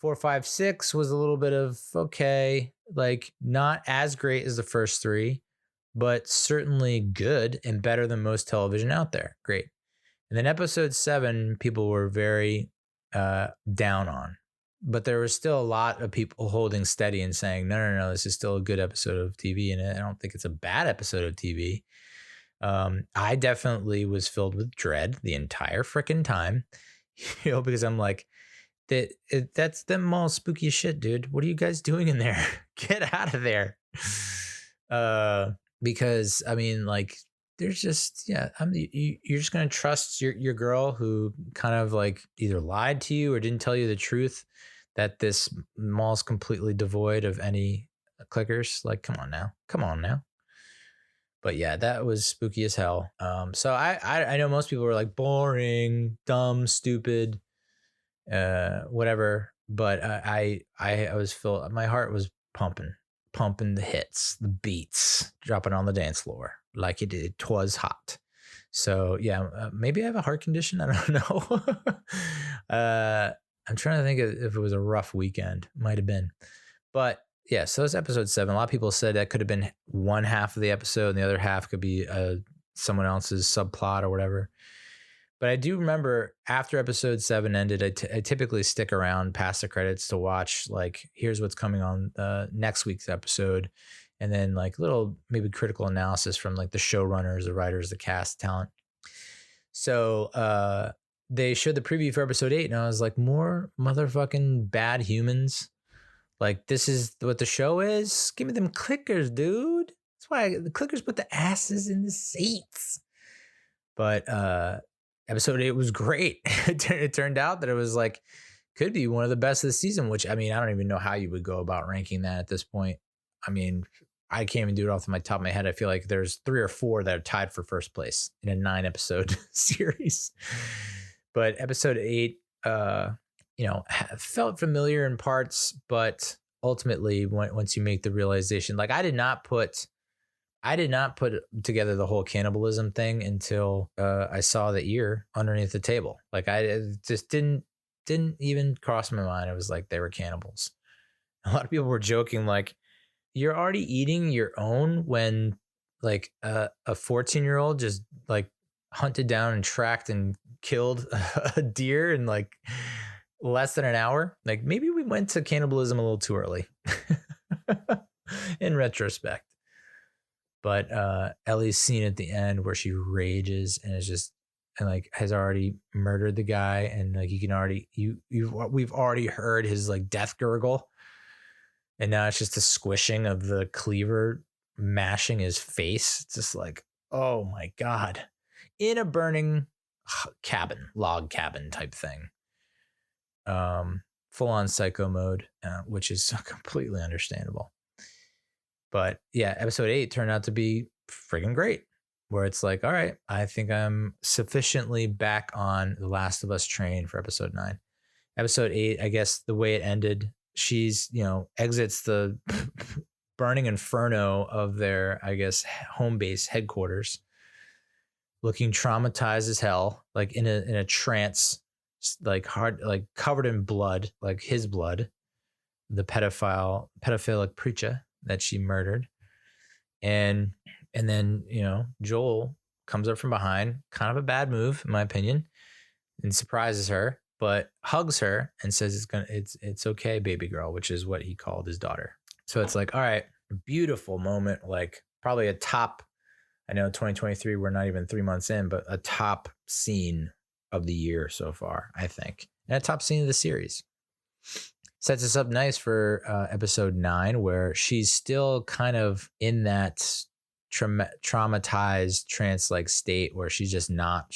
4, 5, 6 was a little bit of okay, like not as great as the first 3, but certainly good and better than most television out there. Great. And then episode 7, people were very down on, but there was still a lot of people holding steady and saying, no, this is still a good episode of TV. And I don't think it's a bad episode of TV. I definitely was filled with dread the entire freaking time, because I'm like, that's them all spooky as shit, dude. What are you guys doing in there? Get out of there. Because I mean, like, there's just, you're just going to trust your girl who kind of like either lied to you or didn't tell you the truth that this mall's completely devoid of any clickers. Like, come on now. But yeah, that was spooky as hell. So I know most people were like boring, dumb, stupid, whatever. But I was filled. My heart was pumping the hits, the beats, dropping on the dance floor like it was hot. So yeah, maybe I have a heart condition. I don't know. I'm trying to think if it was a rough weekend. Might have been, but yeah. So it's episode 7. A lot of people said that could have been one half of the episode, and the other half could be someone else's subplot or whatever. But I do remember after episode 7 ended, I typically stick around past the credits to watch, like, here's what's coming on next week's episode. And then like little maybe critical analysis from like the showrunners, the writers, the cast, talent. So they showed the preview for episode 8, and I was like, more motherfucking bad humans. Like, this is what the show is? Give me them clickers, dude. That's why the clickers put the asses in the seats. But episode 8 was great. It turned out that it was like, could be one of the best of the season, which, I mean, I don't even know how you would go about ranking that at this point. I mean, I can't even do it off the top of my head. I feel like there's 3 or 4 that are tied for first place in a 9-episode series. But episode 8, felt familiar in parts, but ultimately, once you make the realization, like I did not put together the whole cannibalism thing until I saw the ear underneath the table. Like I just didn't even cross my mind. It was like they were cannibals. A lot of people were joking, like, you're already eating your own when like a 14-year-old just like hunted down and tracked and killed a deer in like less than an hour. Like maybe we went to cannibalism a little too early in retrospect. But Ellie's scene at the end where she rages and is just and like has already murdered the guy, and like you can already we've already heard his like death gurgle. And now it's just a squishing of the cleaver mashing his face. It's just like, oh my God. In a burning log cabin type thing. Full on psycho mode, which is completely understandable. But yeah, episode 8 turned out to be friggin' great. Where it's like, all right, I think I'm sufficiently back on the Last of Us train for episode 9. Episode 8, I guess the way it ended, she's, exits the burning inferno of their, I guess, home base headquarters. looking traumatized as hell, like in a trance, like covered in blood, like his blood, the pedophilic preacher that she murdered. And then, Joel comes up from behind, kind of a bad move, in my opinion, and surprises her, but hugs her and says it's okay, baby girl, which is what he called his daughter. So it's like, all right, beautiful moment, like probably a top, I know 2023, we're not even 3 months in, but a top scene of the year so far, I think. And a top scene of the series. Sets us up nice for episode 9, where she's still kind of in that traumatized trance-like state where she's just not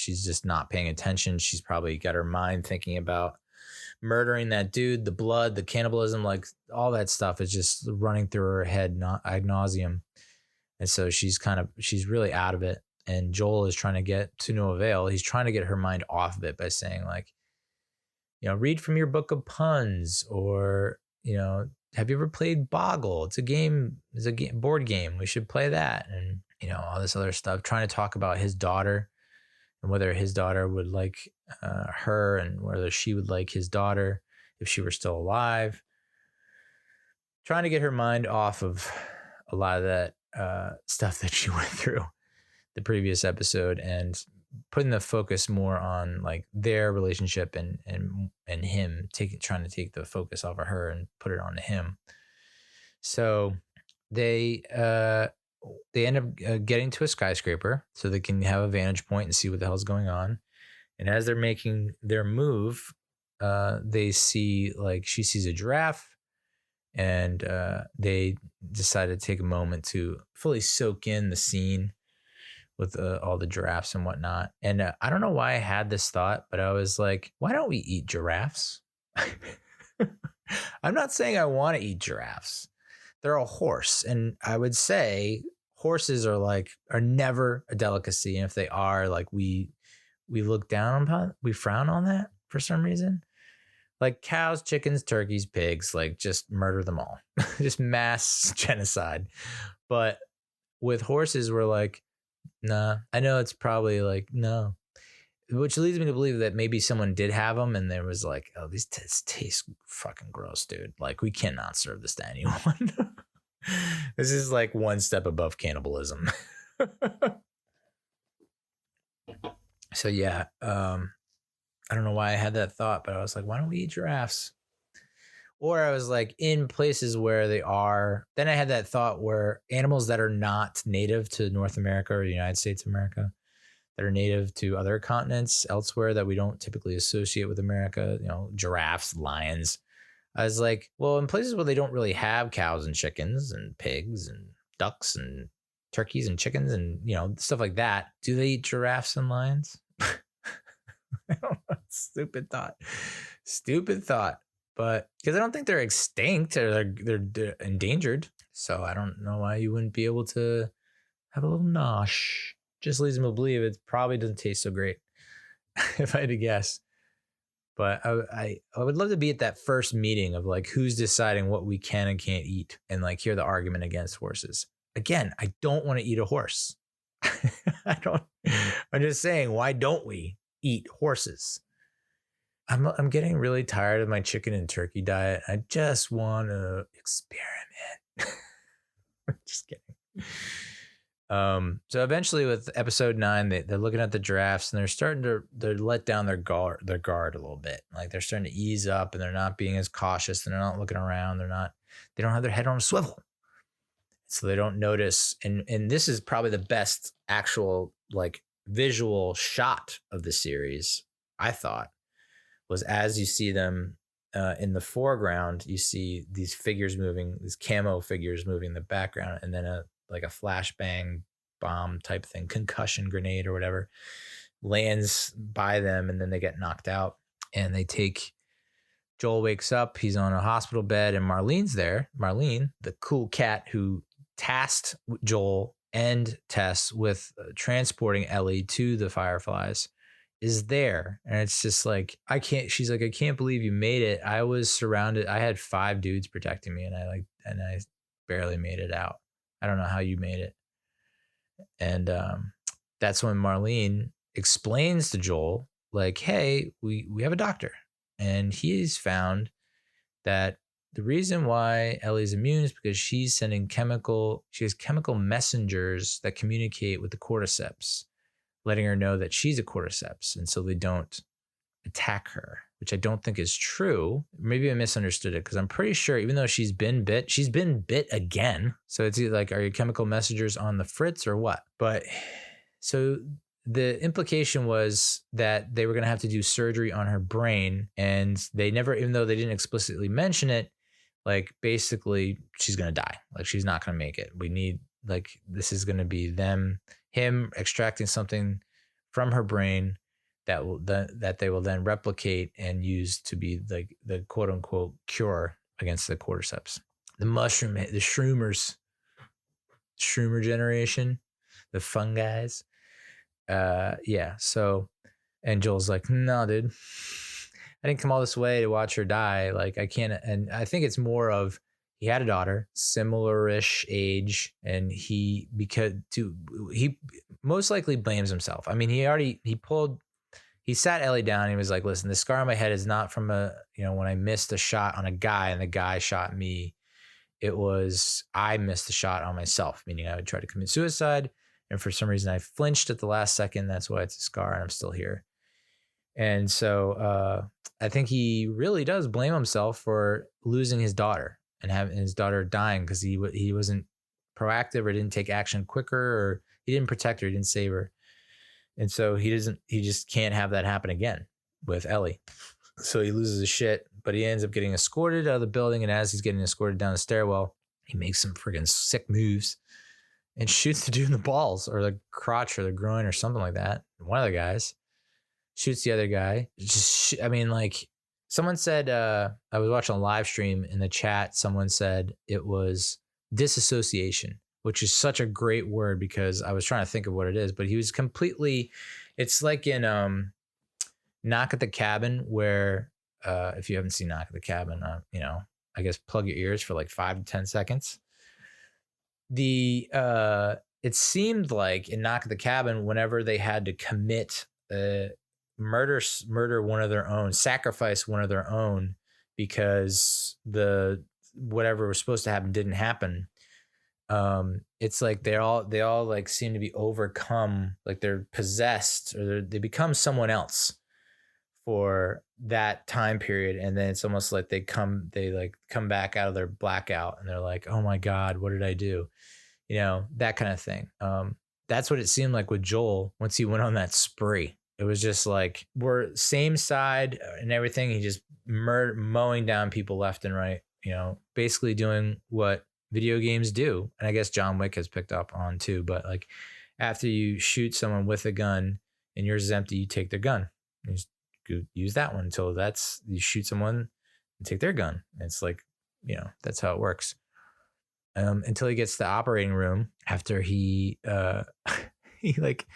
paying attention. She's probably got her mind thinking about murdering that dude, the blood, the cannibalism, like all that stuff is just running through her head ad nauseum. And so she's really out of it. And Joel is trying to get to no avail. He's trying to get her mind off of it by saying, like, read from your book of puns, or, have you ever played Boggle? It's a board game. We should play that. And, all this other stuff, trying to talk about his daughter and whether his daughter would like her, and whether she would like his daughter if she were still alive. Trying to get her mind off of a lot of that stuff that she went through the previous episode, and putting the focus more on like their relationship and him trying to take the focus off of her and put it onto him. So they end up getting to a skyscraper so they can have a vantage point and see what the hell's going on. And as they're making their move, they see, like, she sees a giraffe, and they decide to take a moment to fully soak in the scene with all the giraffes and whatnot. And I don't know why I had this thought, but I was like, why don't we eat giraffes? I'm not saying I want to eat giraffes. They're a horse. And I would say horses are never a delicacy. And if they are, like, we look down upon, we frown on that for some reason. Like cows, chickens, turkeys, pigs, like just murder them all. Just mass genocide. But with horses, we're like, nah. I know it's probably like, no. Which leads me to believe that maybe someone did have them and there was like, oh, these taste fucking gross, dude. Like, we cannot serve this to anyone. This is like one step above cannibalism. So yeah, I don't know why I had that thought, but I was like, why don't we eat giraffes? Or I was like, in places where they are. Then I had that thought where animals that are not native to North America or the United States of America, that are native to other continents elsewhere that we don't typically associate with America, giraffes, lions. I was like, well, in places where they don't really have cows and chickens and pigs and ducks and turkeys and chickens and, stuff like that, do they eat giraffes and lions? I don't know. Stupid thought. But because I don't think they're extinct or they're endangered. So I don't know why you wouldn't be able to have a little nosh. Just leads me to believe it probably doesn't taste so great, if I had to guess. But I would love to be at that first meeting of like, who's deciding what we can and can't eat, and like hear the argument against horses. Again, I don't want to eat a horse. I'm just saying, why don't we eat horses? I'm getting really tired of my chicken and turkey diet. I just want to experiment. Just kidding. So eventually with episode 9, they're looking at the giraffes and they're starting to let down their guard a little bit. Like, they're starting to ease up and they're not being as cautious and they're not looking around. They don't have their head on a swivel. So they don't notice. And this is probably the best actual like visual shot of the series, I thought, was as you see them in the foreground, you see these figures moving, these camo figures moving in the background, and then a flashbang bomb type thing, concussion grenade or whatever, lands by them, and then they get knocked out. And Joel wakes up, he's on a hospital bed, and Marlene's there. Marlene, the cool cat who tasked Joel and Tess with transporting Ellie to the Fireflies, is there. And it's just like, she's like, I can't believe you made it. I was surrounded. I had 5 dudes protecting me and I barely made it out. I don't know how you made it. And that's when Marlene explains to Joel, like, hey, we have a doctor, and he's found that the reason why Ellie's immune is because she has chemical messengers that communicate with the cordyceps, letting her know that she's a cordyceps, and so they don't attack her, which I don't think is true. Maybe I misunderstood it, because I'm pretty sure even though she's been bit again. So it's either like, are your chemical messengers on the fritz or what? But so the implication was that they were going to have to do surgery on her brain, and they never, even though they didn't explicitly mention it, like basically she's going to die. Like she's not going to make it. We need, like, this is going to be him extracting something from her brain that they will then replicate and use to be like the quote unquote cure against the cordyceps. The shroomers, shroomer generation, the fungi's. Yeah. So, and Joel's like, no, dude, I didn't come all this way to watch her die. Like I can't. And I think it's more of, he had a daughter, similar-ish age, and he most likely blames himself. I mean, he sat Ellie down and he was like, listen, the scar on my head is not from when I missed a shot on a guy and the guy shot me. It was, I missed the shot on myself, meaning I would try to commit suicide. And for some reason I flinched at the last second. That's why it's a scar and I'm still here. And so I think he really does blame himself for losing his daughter and having his daughter dying, because he wasn't proactive or didn't take action quicker, or he didn't protect her, he didn't save her. And so he just can't have that happen again with Ellie. So he loses his shit, but he ends up getting escorted out of the building. And as he's getting escorted down the stairwell, he makes some friggin' sick moves and shoots the dude in the balls or the crotch or the groin or something like that. One of the guys shoots the other guy. Someone said, I was watching a live stream in the chat. Someone said it was disassociation, which is such a great word, because I was trying to think of what it is, but he was completely, it's like in Knock at the Cabin, where if you haven't seen Knock at the Cabin, I guess plug your ears for like 5 to 10 seconds. It seemed like in Knock at the Cabin, whenever they had to commit murder one of their own, sacrifice one of their own, because whatever was supposed to happen didn't happen. It's like they all like seem to be overcome, like they're possessed, or they become someone else for that time period. And then it's almost like they come back out of their blackout and they're like, oh my God, what did I do? That kind of thing. That's what it seemed like with Joel once he went on that spree. It was just like, we're same side and everything. He just mowing down people left and right, basically doing what video games do. And I guess John Wick has picked up on too, but like after you shoot someone with a gun and yours is empty, you take their gun. You just use that one until you shoot someone and take their gun. It's like, that's how it works. Until he gets to the operating room after he like,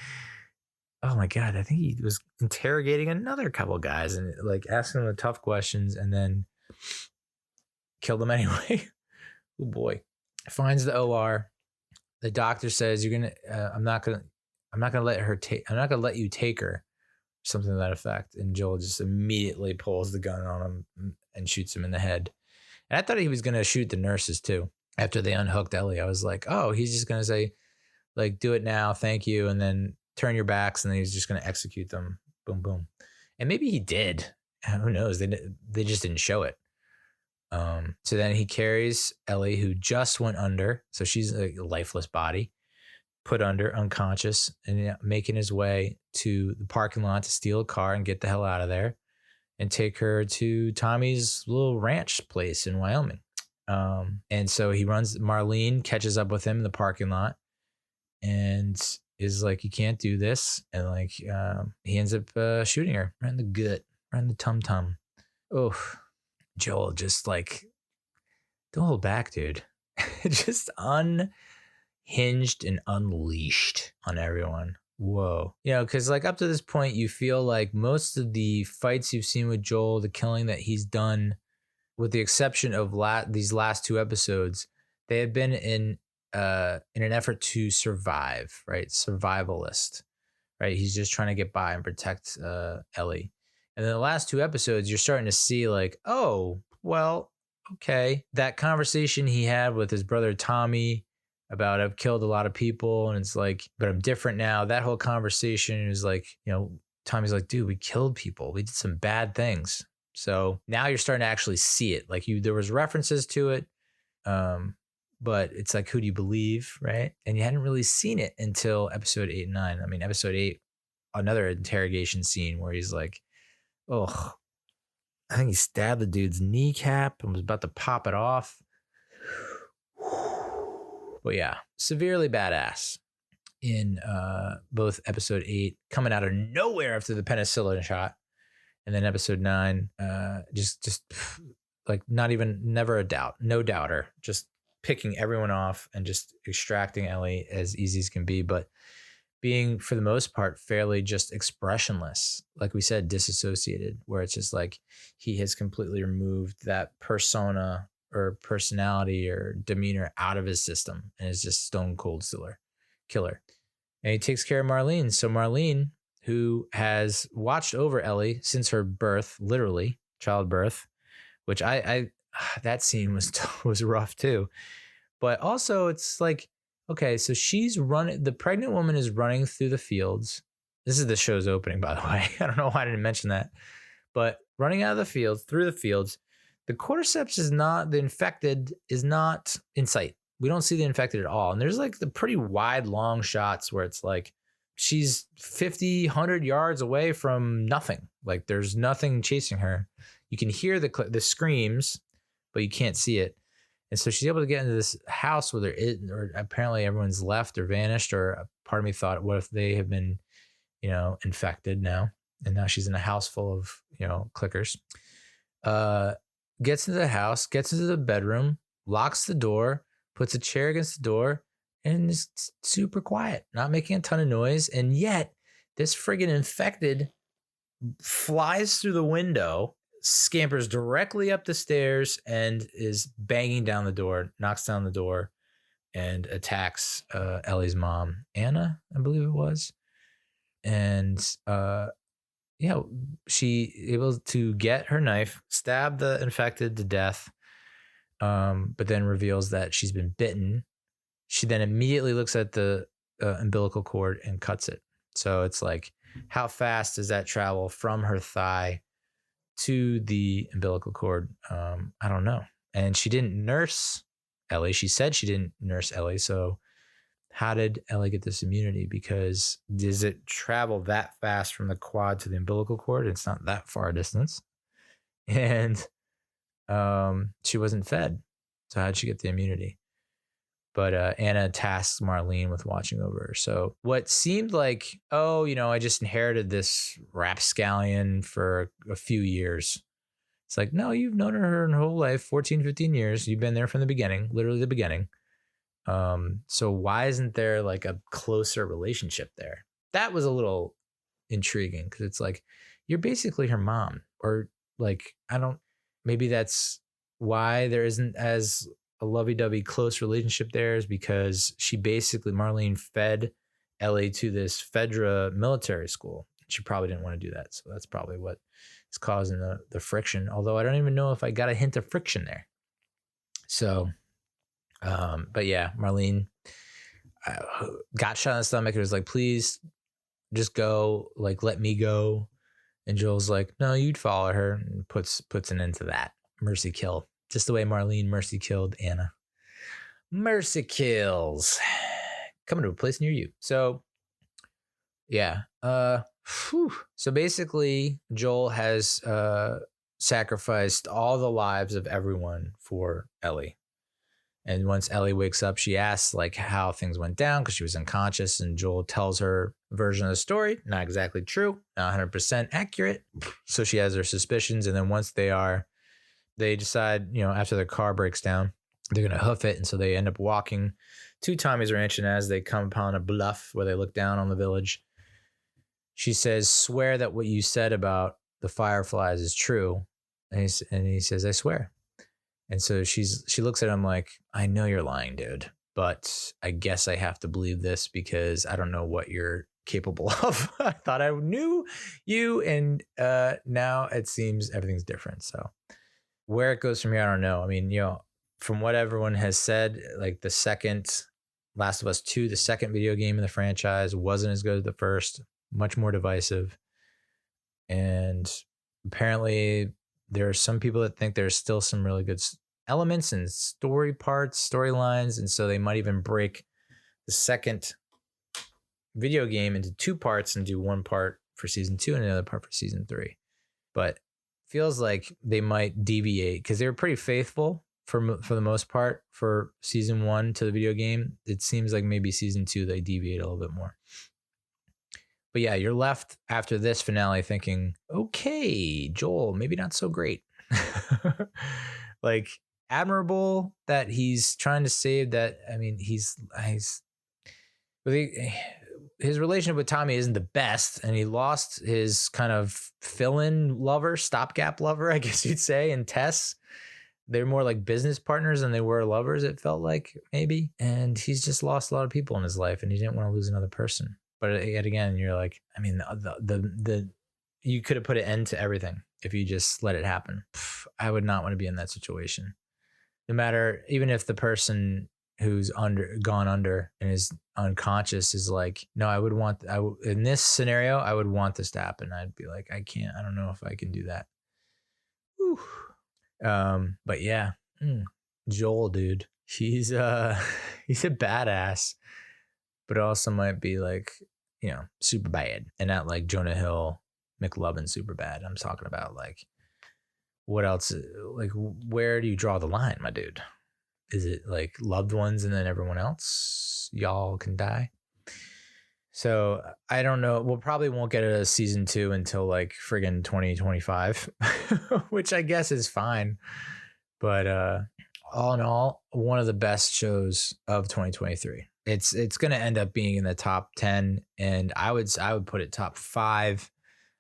oh my God, I think he was interrogating another couple guys and like asking them the tough questions and then killed them anyway. Oh boy. Finds the OR. The doctor says, I'm not gonna let you take her. Something to that effect. And Joel just immediately pulls the gun on him and shoots him in the head. And I thought he was gonna shoot the nurses too. After they unhooked Ellie, I was like, oh, he's just gonna say, like, do it now, thank you, and then turn your backs, and then he's just gonna execute them. Boom, boom. And maybe he did. Who knows? They just didn't show it. So then he carries Ellie, who just went under. So she's a lifeless body, put under, unconscious, and making his way to the parking lot to steal a car and get the hell out of there and take her to Tommy's little ranch place in Wyoming. And so Marlene catches up with him in the parking lot and is like, you can't do this. And like, he ends up shooting her right in the gut, right in the tum-tum. Oh, Joel just like, don't hold back, dude. Just unhinged and unleashed on everyone. Whoa. Because like up to this point, you feel like most of the fights you've seen with Joel, the killing that he's done, with the exception of these last 2 episodes, they have been in an effort to survive, right? Survivalist. right? He's just trying to get by and protect Ellie. And then the last 2 episodes, you're starting to see like, oh, well, okay. That conversation he had with his brother Tommy about I've killed a lot of people and it's like, but I'm different now. That whole conversation is like, Tommy's like, dude, we killed people. We did some bad things. So now you're starting to actually see it. Like there was references to it. But it's like, who do you believe, right? And you hadn't really seen it until episode 8 and 9. I mean, episode 8, another interrogation scene where he's like, oh, I think he stabbed the dude's kneecap and was about to pop it off. But yeah, severely badass in both episode 8, coming out of nowhere after the penicillin shot. And then episode 9, just like never a doubt, no doubter, just picking everyone off and just extracting Ellie as easy as can be, but being for the most part fairly just expressionless, like we said, disassociated, where it's just like he has completely removed that persona or personality or demeanor out of his system and is just stone cold killer. And he takes care of Marlene. So Marlene, who has watched over Ellie since her birth, literally childbirth, which I that scene was rough too. But also it's like, okay, so the pregnant woman is running through the fields. This is the show's opening, by the way. I don't know why I didn't mention that. But running out of the fields, through the fields, the the infected is not in sight. We don't see the infected at all. And there's like the pretty wide, long shots where it's like she's 50, 100 yards away from nothing. Like there's nothing chasing her. You can hear the screams, but you can't see it. And so she's able to get into this house where or apparently everyone's left or vanished, or a part of me thought, what if they have been, infected now? And now she's in a house full of, clickers. Gets into the house, gets into the bedroom, locks the door, puts a chair against the door, and is super quiet, not making a ton of noise. And yet this friggin' infected flies through the window, scampers directly up the stairs, and is banging down the door, knocks down the door, and attacks Ellie's mom, Anna, I believe it was. And she able to get her knife, stab the infected to death, but then reveals that she's been bitten. She then immediately looks at the umbilical cord and cuts it. So it's like, how fast does that travel from her thigh to the umbilical cord? I don't know. And she didn't nurse Ellie. She said she didn't nurse Ellie. So how did Ellie get this immunity? Because does it travel that fast from the quad to the umbilical cord? It's not that far a distance. And she wasn't fed. So how'd she get the immunity? But Anna tasks Marlene with watching over her. So what seemed like, I just inherited this rapscallion for a few years. It's like, no, you've known her whole life, 14, 15 years. You've been there from the beginning, literally the beginning. So why isn't there like a closer relationship there? That was a little intriguing because it's like, you're basically her mom, or like, maybe that's why there isn't as a lovey-dovey close relationship there, is because Marlene fed Ellie to this Fedra military school. She probably didn't want to do that. So that's probably what is causing the friction. Although I don't even know if I got a hint of friction there. So, but yeah, Marlene got shot in the stomach. It was like, please just go, like, let me go. And Joel's like, no, you'd follow her, and puts an end to that. Mercy kill. Just the way Marlene mercy killed Anna. Mercy kills. Coming to a place near you. So, yeah. So basically, Joel has sacrificed all the lives of everyone for Ellie. And once Ellie wakes up, she asks like how things went down because she was unconscious. And Joel tells her version of the story. Not exactly true. Not 100% accurate. So she has her suspicions. And then once they decide, after their car breaks down, they're going to hoof it. And so they end up walking to Tommy's ranch. And as they come upon a bluff where they look down on the village, she says, swear that what you said about the fireflies is true. And he says, I swear. And so she looks at him like, I know you're lying, dude, but I guess I have to believe this because I don't know what you're capable of. I thought I knew you, and now it seems everything's different. So where it goes from here, I don't know. I mean, from what everyone has said, like the second Last of Us 2, the second video game in the franchise, wasn't as good as the first, much more divisive. And apparently there are some people that think there's still some really good elements and storylines. And so they might even break the second video game into 2 parts and do 1 part for season 2 and another part for season 3. But feels like they might deviate because they were pretty faithful for the most part for season 1 to the video game. It seems like maybe season 2 they deviate a little bit more. But yeah, you're left after this finale thinking, okay, Joel, maybe not so great. Like, admirable that he's trying to save that. I mean, his relationship with Tommy isn't the best, and he lost his kind of fill-in lover, stopgap lover, I guess you'd say, and Tess. They're more like business partners than they were lovers, it felt like, maybe. And he's just lost a lot of people in his life, and he didn't want to lose another person. But yet again, you're like, I mean, you could have put an end to everything if you just let it happen. I would not want to be in that situation. No matter, even if the person who's gone under and is unconscious is like, no, in this scenario, I would want this to happen. I'd be like, I don't know if I can do that. Whew. But yeah, Joel, dude, he's a badass, but also might be like, super bad, and not like Jonah Hill, McLovin, super bad. I'm talking about like, what else? Like, where do you draw the line, my dude? Is it like loved ones and then everyone else, y'all can die? So I don't know. We'll probably won't get a season 2 until like friggin' 2025, which I guess is fine. But all in all, one of the best shows of 2023. It's going to end up being in the top 10, and I would put it top 5.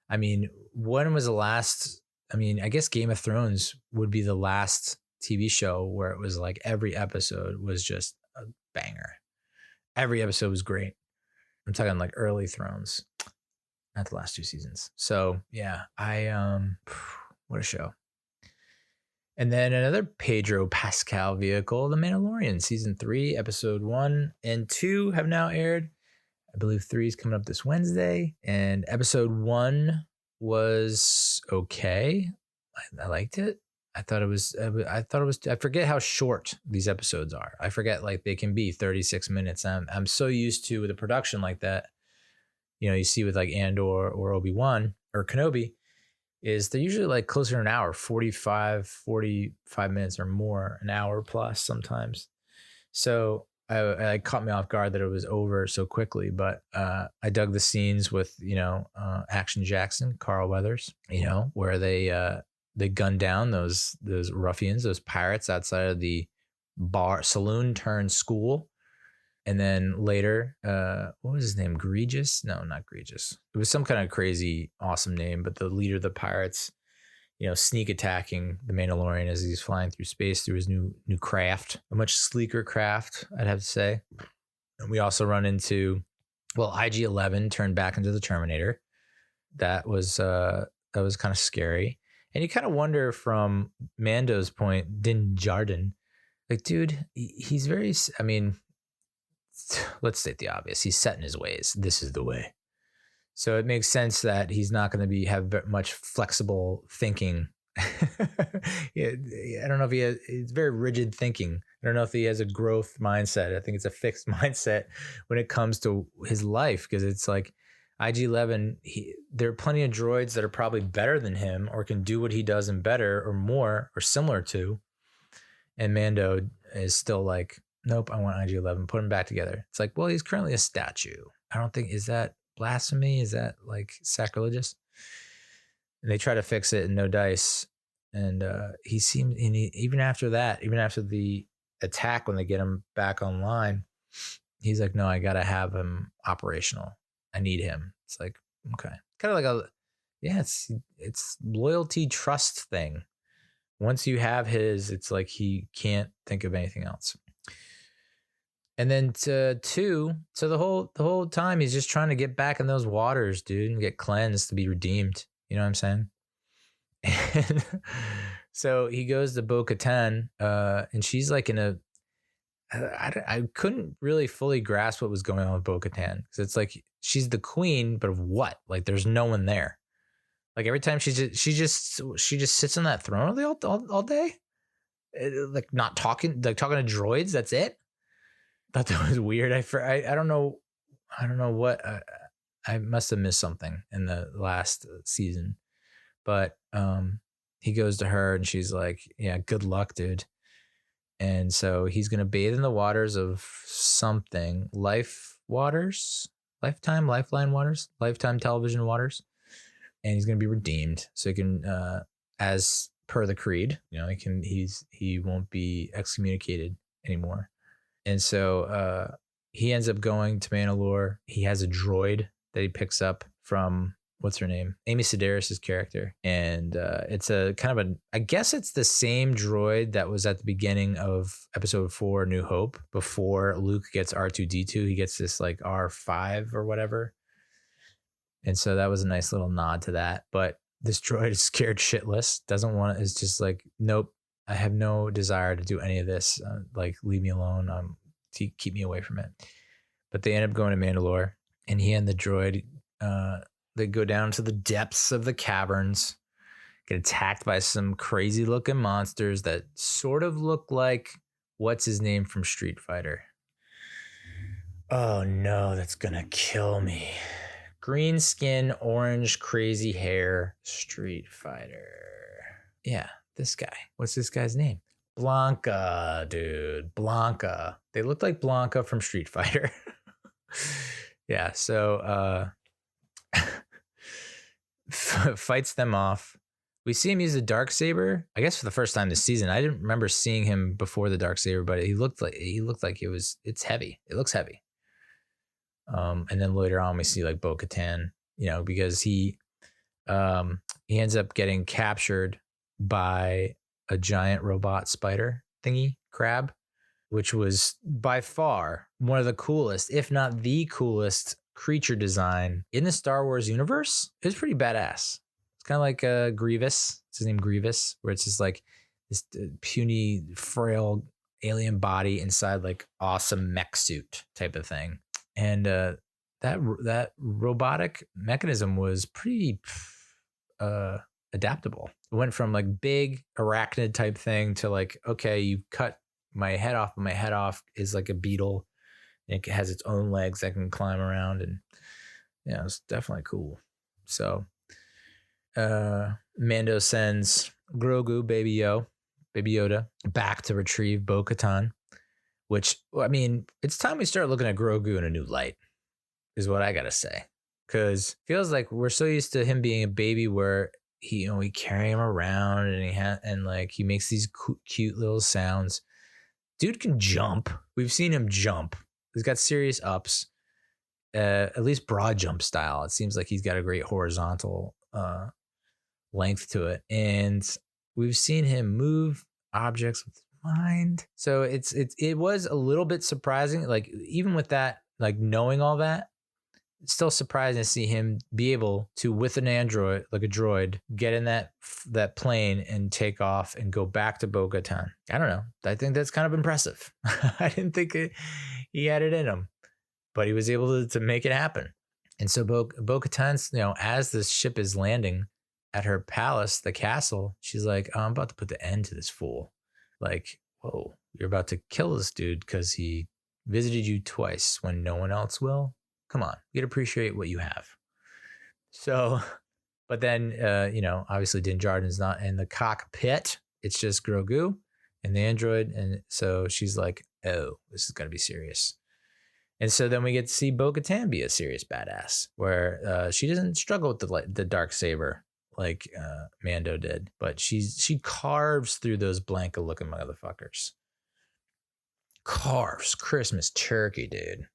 I mean, when was the last? I mean, I guess Game of Thrones would be the last TV show where it was like every episode was just a banger. Every episode was great. I'm talking like early Thrones, not the last 2 seasons. So yeah, what a show. And then another Pedro Pascal vehicle, The Mandalorian, season 3, episode 1 and 2 have now aired. I believe 3 is coming up this Wednesday. And episode 1 was okay. I liked it. I forget how short these episodes are. I forget, like, they can be 36 minutes. I'm so used to with a production like that. You see with like Andor or Obi-Wan or Kenobi, is they're usually like closer to an hour, 45 minutes or more, an hour plus sometimes. So I caught me off guard that it was over so quickly, but I dug the scenes with, Action Jackson, Carl Weathers, where they gunned down those ruffians, those pirates outside of the saloon turned school. And then later, what was his name? Egregious? No, not Egregious. It was some kind of crazy, awesome name, but the leader of the pirates, sneak attacking the Mandalorian as he's flying through space through his new craft, a much sleeker craft, I'd have to say. And we also run into, IG-11 turned back into the Terminator. That was kind of scary. And you kind of wonder from Mando's point, Din Djarin, like, dude, he's very, I mean, let's state the obvious. He's set in his ways. This is the way. So it makes sense that he's not going to have much flexible thinking. I don't know if it's very rigid thinking. I don't know if he has a growth mindset. I think it's a fixed mindset when it comes to his life, because it's like IG-11, there are plenty of droids that are probably better than him or can do what he does and better or more or similar to. And Mando is still like, nope, I want IG-11, put him back together. It's like, well, he's currently a statue. I don't think, is that blasphemy? Is that like sacrilegious? And they try to fix it and no dice. And he seemed, even after that, even after the attack, when they get him back online, he's like, no, I got to have him operational. I need him. It's like, okay. Kind of like it's loyalty, trust thing. Once you have his, it's like he can't think of anything else. And then two, so the whole time he's just trying to get back in those waters, dude, and get cleansed to be redeemed. You know what I'm saying? And so he goes to Bo-Katan, and she's like in a. I couldn't really fully grasp what was going on with Bo-Katan, because it's like she's the queen, but of what? Like there's no one there. Like every time she just sits on that throne all day, like not talking, like talking to droids. That's it. Thought that was weird. I don't know. I don't know what. I must have missed something in the last season, but he goes to her and she's like, "Yeah, good luck, dude." And so he's gonna bathe in the waters of something, lifeline waters, lifetime television waters, and he's gonna be redeemed. So he can, as per the creed, you know, he won't be excommunicated anymore. And so he ends up going to Mandalore. He has a droid that he picks up from, what's her name? Amy Sedaris' character. And it's a kind of I guess it's the same droid that was at the beginning of episode 4, New Hope, before Luke gets R2-D2. He gets this like R5 or whatever. And so that was a nice little nod to that. But this droid is scared shitless, doesn't want it. It's just like, nope. I have no desire to do any of this. Like, leave me alone. Keep me away from it. But they end up going to Mandalore, and he and the droid, they go down to the depths of the caverns, get attacked by some crazy looking monsters that sort of look like what's his name from Street Fighter. Oh no, that's gonna kill me. Green skin, orange, crazy hair, Street Fighter. Yeah. This guy. What's this guy's name? Blanca, dude. Blanca. They look like Blanca from Street Fighter. Yeah, so fights them off. We see him use the Darksaber, I guess for the first time this season. I didn't remember seeing him before the Darksaber, but he looked like it's heavy. It looks heavy. And then later on we see like Bo-Katan, you know, because he ends up getting captured by a giant robot spider thingy crab, which was by far one of the coolest, if not the coolest creature design in the Star Wars universe. It was pretty badass. It's kind of like Grievous. It's his name, Grievous, where it's just like this puny, frail alien body inside like awesome mech suit type of thing. And that robotic mechanism was pretty adaptable. It went from like big arachnid type thing to like, okay, you cut my head off, but my head off is like a beetle. It has its own legs that can climb around, and yeah, it's definitely cool. So Mando sends Grogu, Baby Yoda, back to retrieve Bo-Katan, which, I mean, it's time we start looking at Grogu in a new light, is what I gotta say. Because feels like we're so used to him being a baby where we carry him around and like he makes these cute little sounds. Dude can jump. We've seen him jump. He's got serious ups, at least broad jump style. It seems like he's got a great horizontal length to it, and we've seen him move objects with his mind. So it was a little bit surprising. Like even with that, like knowing all that, it's still surprising to see him be able to, with an android, like a droid, get in that plane and take off and go back to Bo-Katan. I don't know. I think that's kind of impressive. I didn't think he had it in him, but he was able to make it happen. And so Bo-Katan's, as the ship is landing at her palace, the castle, she's like, oh, I'm about to put the end to this fool. Like, whoa, you're about to kill this dude because he visited you twice when no one else will? Come on, you gotta appreciate what you have. So, but then, obviously Din Djarin's not in the cockpit. It's just Grogu and the android. And so she's like, oh, this is gonna be serious. And so then we get to see Bo-Katan be a serious badass, where she doesn't struggle with the Darksaber like Mando did, but she carves through those Blanca looking motherfuckers. Carves Christmas turkey, dude.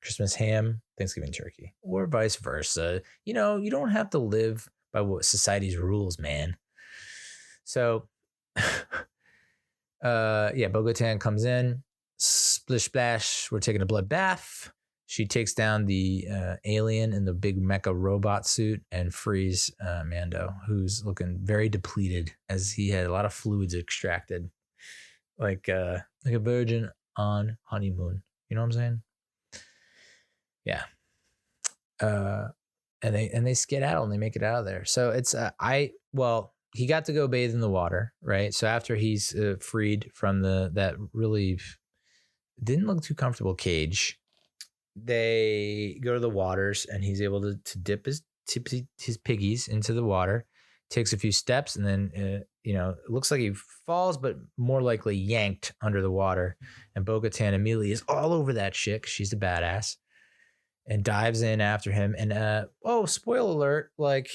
Christmas ham, Thanksgiving turkey, or vice versa. You don't have to live by what society's rules, man. So, Bo-Katan comes in, Splish splash, we're taking a blood bath. She takes down the alien in the big mecha robot suit and frees Mando, who's looking very depleted as he had a lot of fluids extracted, like a virgin on honeymoon. You know what I'm saying? Yeah. And they skedaddle and they make it out of there. So it's he got to go bathe in the water, right? So after he's freed from that really didn't look too comfortable cage, they go to the waters and he's able to dip his piggies into the water, takes a few steps, and then it looks like he falls, but more likely yanked under the water. And Bo-Katan immediately is all over that chick. She's a badass. And dives in after him. And spoiler alert, like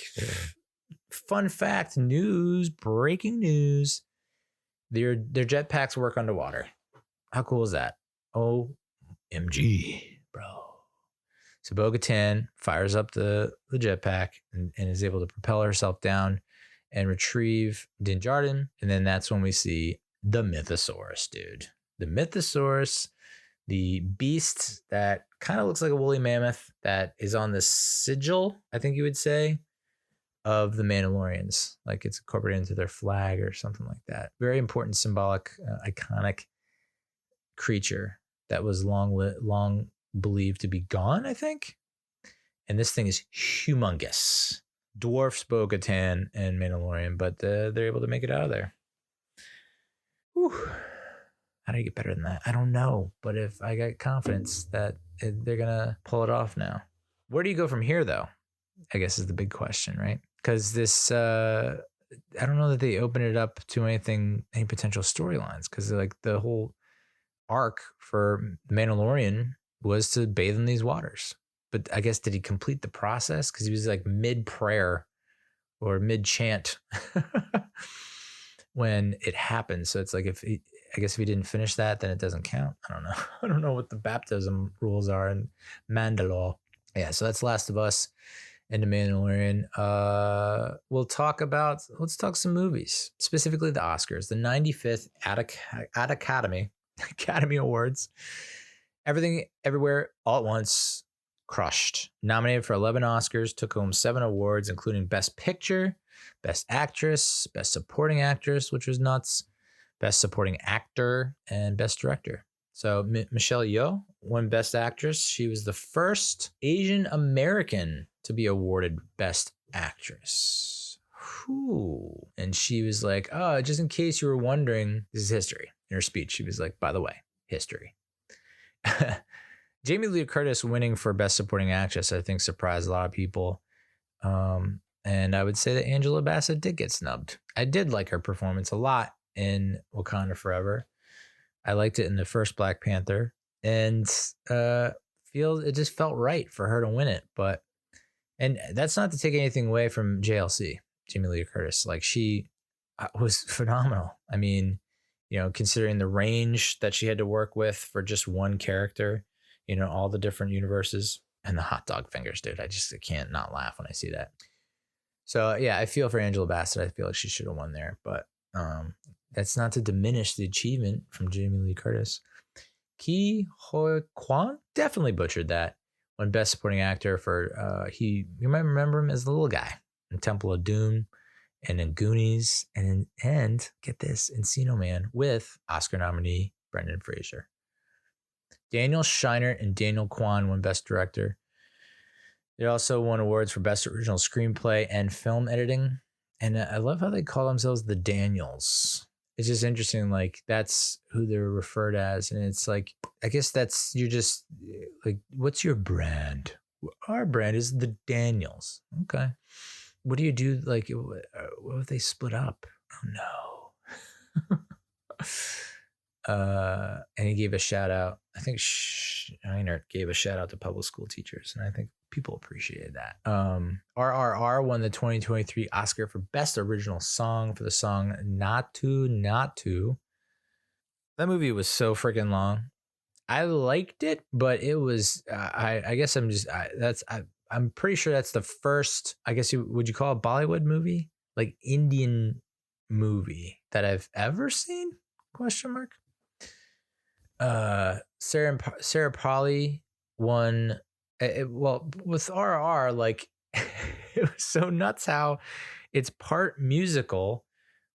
fun fact, breaking news. Their jetpacks work underwater. How cool is that? OMG, bro. So Bo-Katan fires up the jetpack and is able to propel herself down and retrieve Din Djarin. And then that's when we see the Mythosaurus, dude. The Mythosaurus, the beast that kind of looks like a woolly mammoth that is on the sigil, I think you would say, of the Mandalorians. Like it's incorporated into their flag or something like that. Very important, symbolic, iconic creature that was long believed to be gone, I think. And this thing is humongous. Dwarfs Bo-Katan and Mandalorian, but they're able to make it out of there. Whew. How do you get better than that? I don't know. But if I got confidence that they're going to pull it off now. Where do you go from here, though? I guess is the big question, right? Because this, I don't know that they open it up to any potential storylines. Because like the whole arc for Mandalorian was to bathe in these waters. But I guess, did he complete the process? Because he was like mid-prayer or mid-chant when it happened. So it's like if he didn't finish that, then it doesn't count. I don't know. I don't know what the baptism rules are in Mandalore. Yeah, so that's Last of Us and The Mandalorian. Let's talk some movies, specifically the Oscars, the 95th Academy Awards. Everything, Everywhere, All at Once, crushed. Nominated for 11 Oscars, took home 7 awards, including Best Picture, Best Actress, Best Supporting Actress, which was nuts, Best Supporting Actor, and Best Director. So Michelle Yeoh won Best Actress. She was the first Asian American to be awarded Best Actress. Whew. And she was like, oh, just in case you were wondering, this is history. In her speech, she was like, by the way, history. Jamie Lee Curtis winning for Best Supporting Actress, I think, surprised a lot of people. And I would say that Angela Bassett did get snubbed. I did like her performance a lot in Wakanda Forever. I liked it in the first Black Panther, and it just felt right for her to win it. And that's not to take anything away from JLC, Jamie Lee Curtis. Like, she was phenomenal. I mean, considering the range that she had to work with for just one character, all the different universes, and the hot dog fingers, dude. I can't not laugh when I see that. So yeah, I feel for Angela Bassett. I feel like she should have won there, but that's not to diminish the achievement from Jamie Lee Curtis. Ki Hoi Kwan definitely butchered that. Won Best Supporting Actor for you might remember him as the little guy in Temple of Doom and in Goonies and get this, Encino Man with Oscar nominee Brendan Fraser. Daniel Scheinert and Daniel Kwan won Best Director. They also won awards for Best Original Screenplay and Film Editing. And I love how they call themselves the Daniels. It's just interesting, like, that's who they're referred as. And it's like, I guess you're just, like, what's your brand? Our brand is the Daniels. Okay. What do you do? Like, what if they split up? Oh, no. And he gave a shout out. I think Scheinert gave a shout out to public school teachers. And I think people appreciated that. RRR won the 2023 Oscar for Best Original Song for the song Not To. That movie was so freaking long. I liked it, but it was, I guess I'm pretty sure that's the first, I guess would you call it Bollywood movie? Like Indian movie that I've ever seen? ? So Sarah Polley won. Well, with RR, like it was so nuts how it's part musical,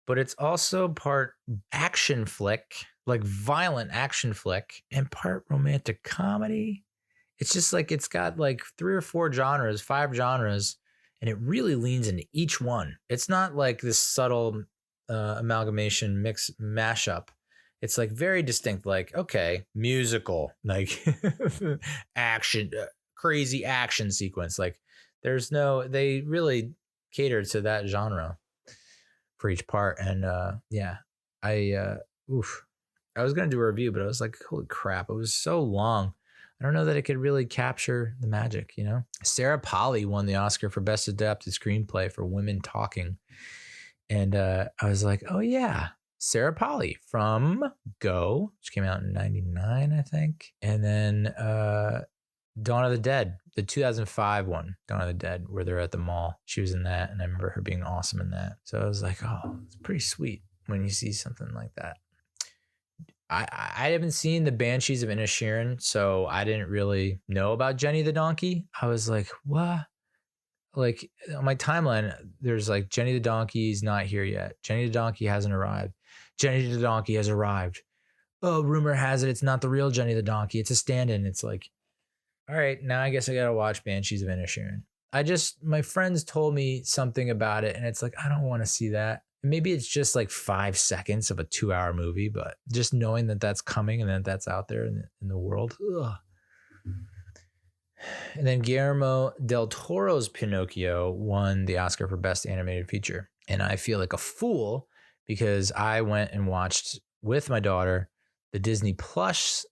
but it's also part action flick, like violent action flick, and part romantic comedy. It's just like it's got like 3 or 4 genres, 5 genres, and it really leans into each one. It's not like this subtle amalgamation mix mashup. It's like very distinct, like, okay, musical, like action, crazy action sequence. Like they really cater to that genre for each part. And I was going to do a review, but I was like, holy crap, it was so long. I don't know that it could really capture the magic, you know? Sarah Polley won the Oscar for Best Adapted Screenplay for Women Talking. And I was like, oh yeah, Sarah Polley from Go, which came out in 99, I think. And then Dawn of the Dead, the 2005 one, Dawn of the Dead, where they're at the mall. She was in that, and I remember her being awesome in that. So I was like, oh, it's pretty sweet when you see something like that. I haven't seen the Banshees of Inisherin, so I didn't really know about Jenny the Donkey. I was like, what? Like on my timeline, there's like Jenny the Donkey's not here yet. Jenny the Donkey hasn't arrived. Jenny the Donkey has arrived. Oh, rumor has it it's not the real Jenny the Donkey. It's a stand-in. It's like, all right, now I guess I gotta watch Banshees of Inisherin. My friends told me something about it, and it's like, I don't want to see that. Maybe it's just like 5 seconds of a 2-hour movie, but just knowing that that's coming and that that's out there in the world. Ugh. And then Guillermo del Toro's Pinocchio won the Oscar for Best Animated Feature. And I feel like a fool because I went and watched with my daughter the Disney Plus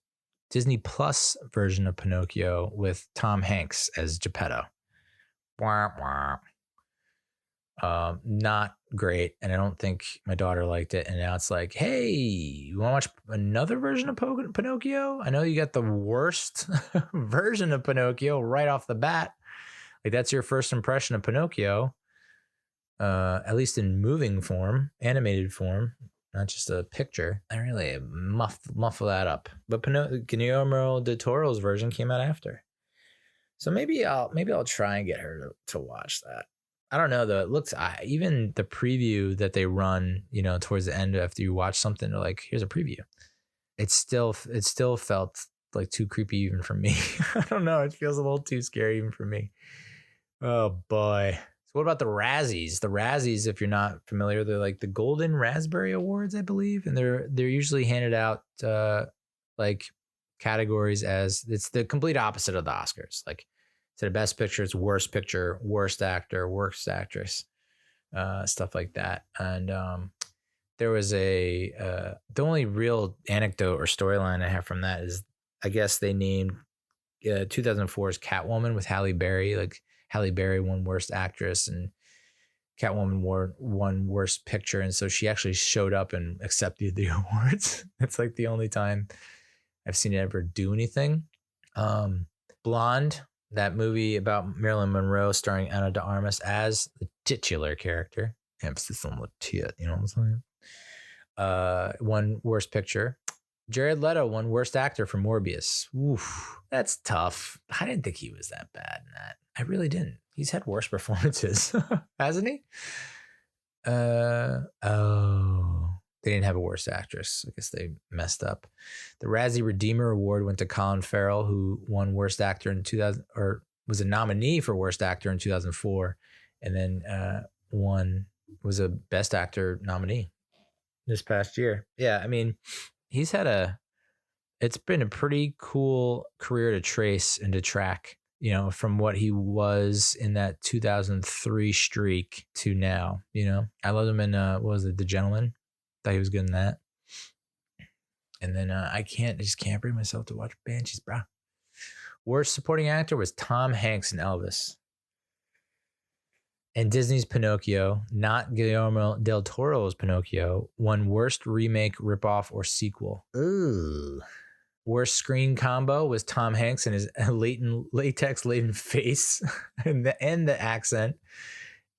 version of Pinocchio with Tom Hanks as Geppetto. Wah, wah. Not great, and I don't think my daughter liked it. And now it's like, hey, you want to watch another version of Pinocchio? I know you got the worst version of Pinocchio right off the bat. Like that's your first impression of Pinocchio, at least in moving form, animated form, not just a picture. I really muffle that up. But Guillermo del Toro's version came out after, so maybe I'll try and get her to watch that. I don't know though. It looks even the preview that they run, you know, towards the end after you watch something, they're like, here's a preview. It still felt like too creepy even for me. I don't know. It feels a little too scary even for me. Oh boy. So what about the Razzies? The Razzies, if you're not familiar, they're like the Golden Raspberry Awards, I believe, and they're usually handed out like categories as it's the complete opposite of the Oscars. Like, so the best picture, it's worst picture, worst actor, worst actress, stuff like that. And there was the only real anecdote or storyline I have from that is I guess they named 2004's Catwoman with Halle Berry. Like Halle Berry won worst actress and Catwoman won worst picture. And so she actually showed up and accepted the awards. That's like the only time I've seen it ever do anything. Blonde. That movie about Marilyn Monroe starring Ana de Armas as the titular character. Emphasis on the tit, you know what I'm saying? Won worst picture. Jared Leto won worst actor for Morbius. Oof, that's tough. I didn't think he was that bad in that. I really didn't. He's had worse performances, hasn't he? They didn't have a worst actress. I guess they messed up. The Razzie Redeemer Award went to Colin Farrell, who won worst actor in 2000, or was a nominee for worst actor in 2004, and then was a best actor nominee this past year. Yeah, I mean, it's been a pretty cool career to trace and to track, you know, from what he was in that 2003 streak to now. You know, I loved him in what was it, The Gentleman? Thought he was good in that. And then I just can't bring myself to watch Banshees, bro. Worst supporting actor was Tom Hanks in Elvis. And Disney's Pinocchio, not Guillermo del Toro's Pinocchio, won worst remake, ripoff, or sequel. Ooh. Worst screen combo was Tom Hanks and his latex-laden face and the accent.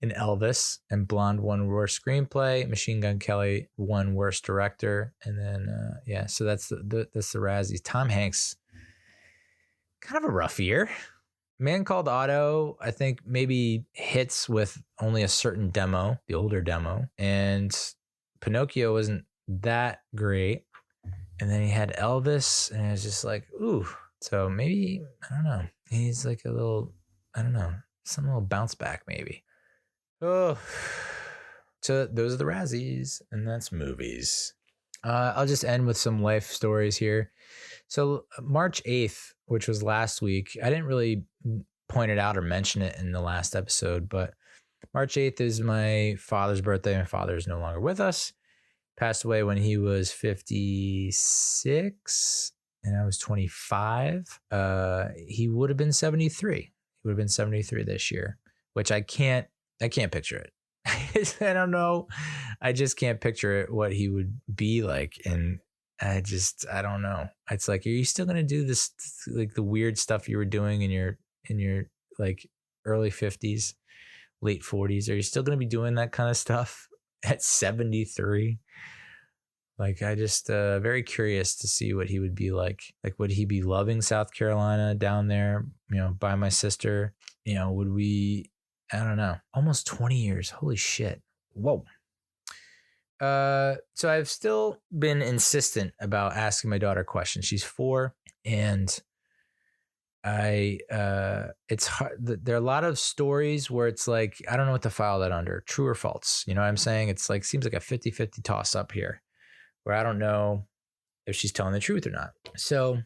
and Elvis, and Blonde won worst screenplay. Machine Gun Kelly won worst director, and then so that's the Razzies. Tom Hanks, kind of a rough year. Man Called Otto, I think maybe hits with only a certain demo, the older demo, and Pinocchio wasn't that great. And then he had Elvis, and it was just like, ooh. So maybe, I don't know. He's like a little, I don't know, some little bounce back maybe. Oh, so those are the Razzies, and that's movies. I'll just end with some life stories here. So March 8th, which was last week, I didn't really point it out or mention it in the last episode, but March 8th is my father's birthday. My father is no longer with us. Passed away when he was 56 and I was 25. He would have been 73. He would have been 73 this year, which I can't picture it. I don't know. I just can't picture it, what he would be like. And I don't know. It's like, are you still going to do this, like the weird stuff you were doing in your like early 50s, late 40s? Are you still going to be doing that kind of stuff at 73? Like, I just very curious to see what he would be like. Like, would he be loving South Carolina down there, by my sister? Would we, I don't know, almost 20 years. Holy shit. Whoa. So I've still been insistent about asking my daughter questions. She's 4, and it's hard. There are a lot of stories where it's like, I don't know what to file that under, true or false. You know what I'm saying? It's like, seems like a 50-50 toss up here, where I don't know if she's telling the truth or not. So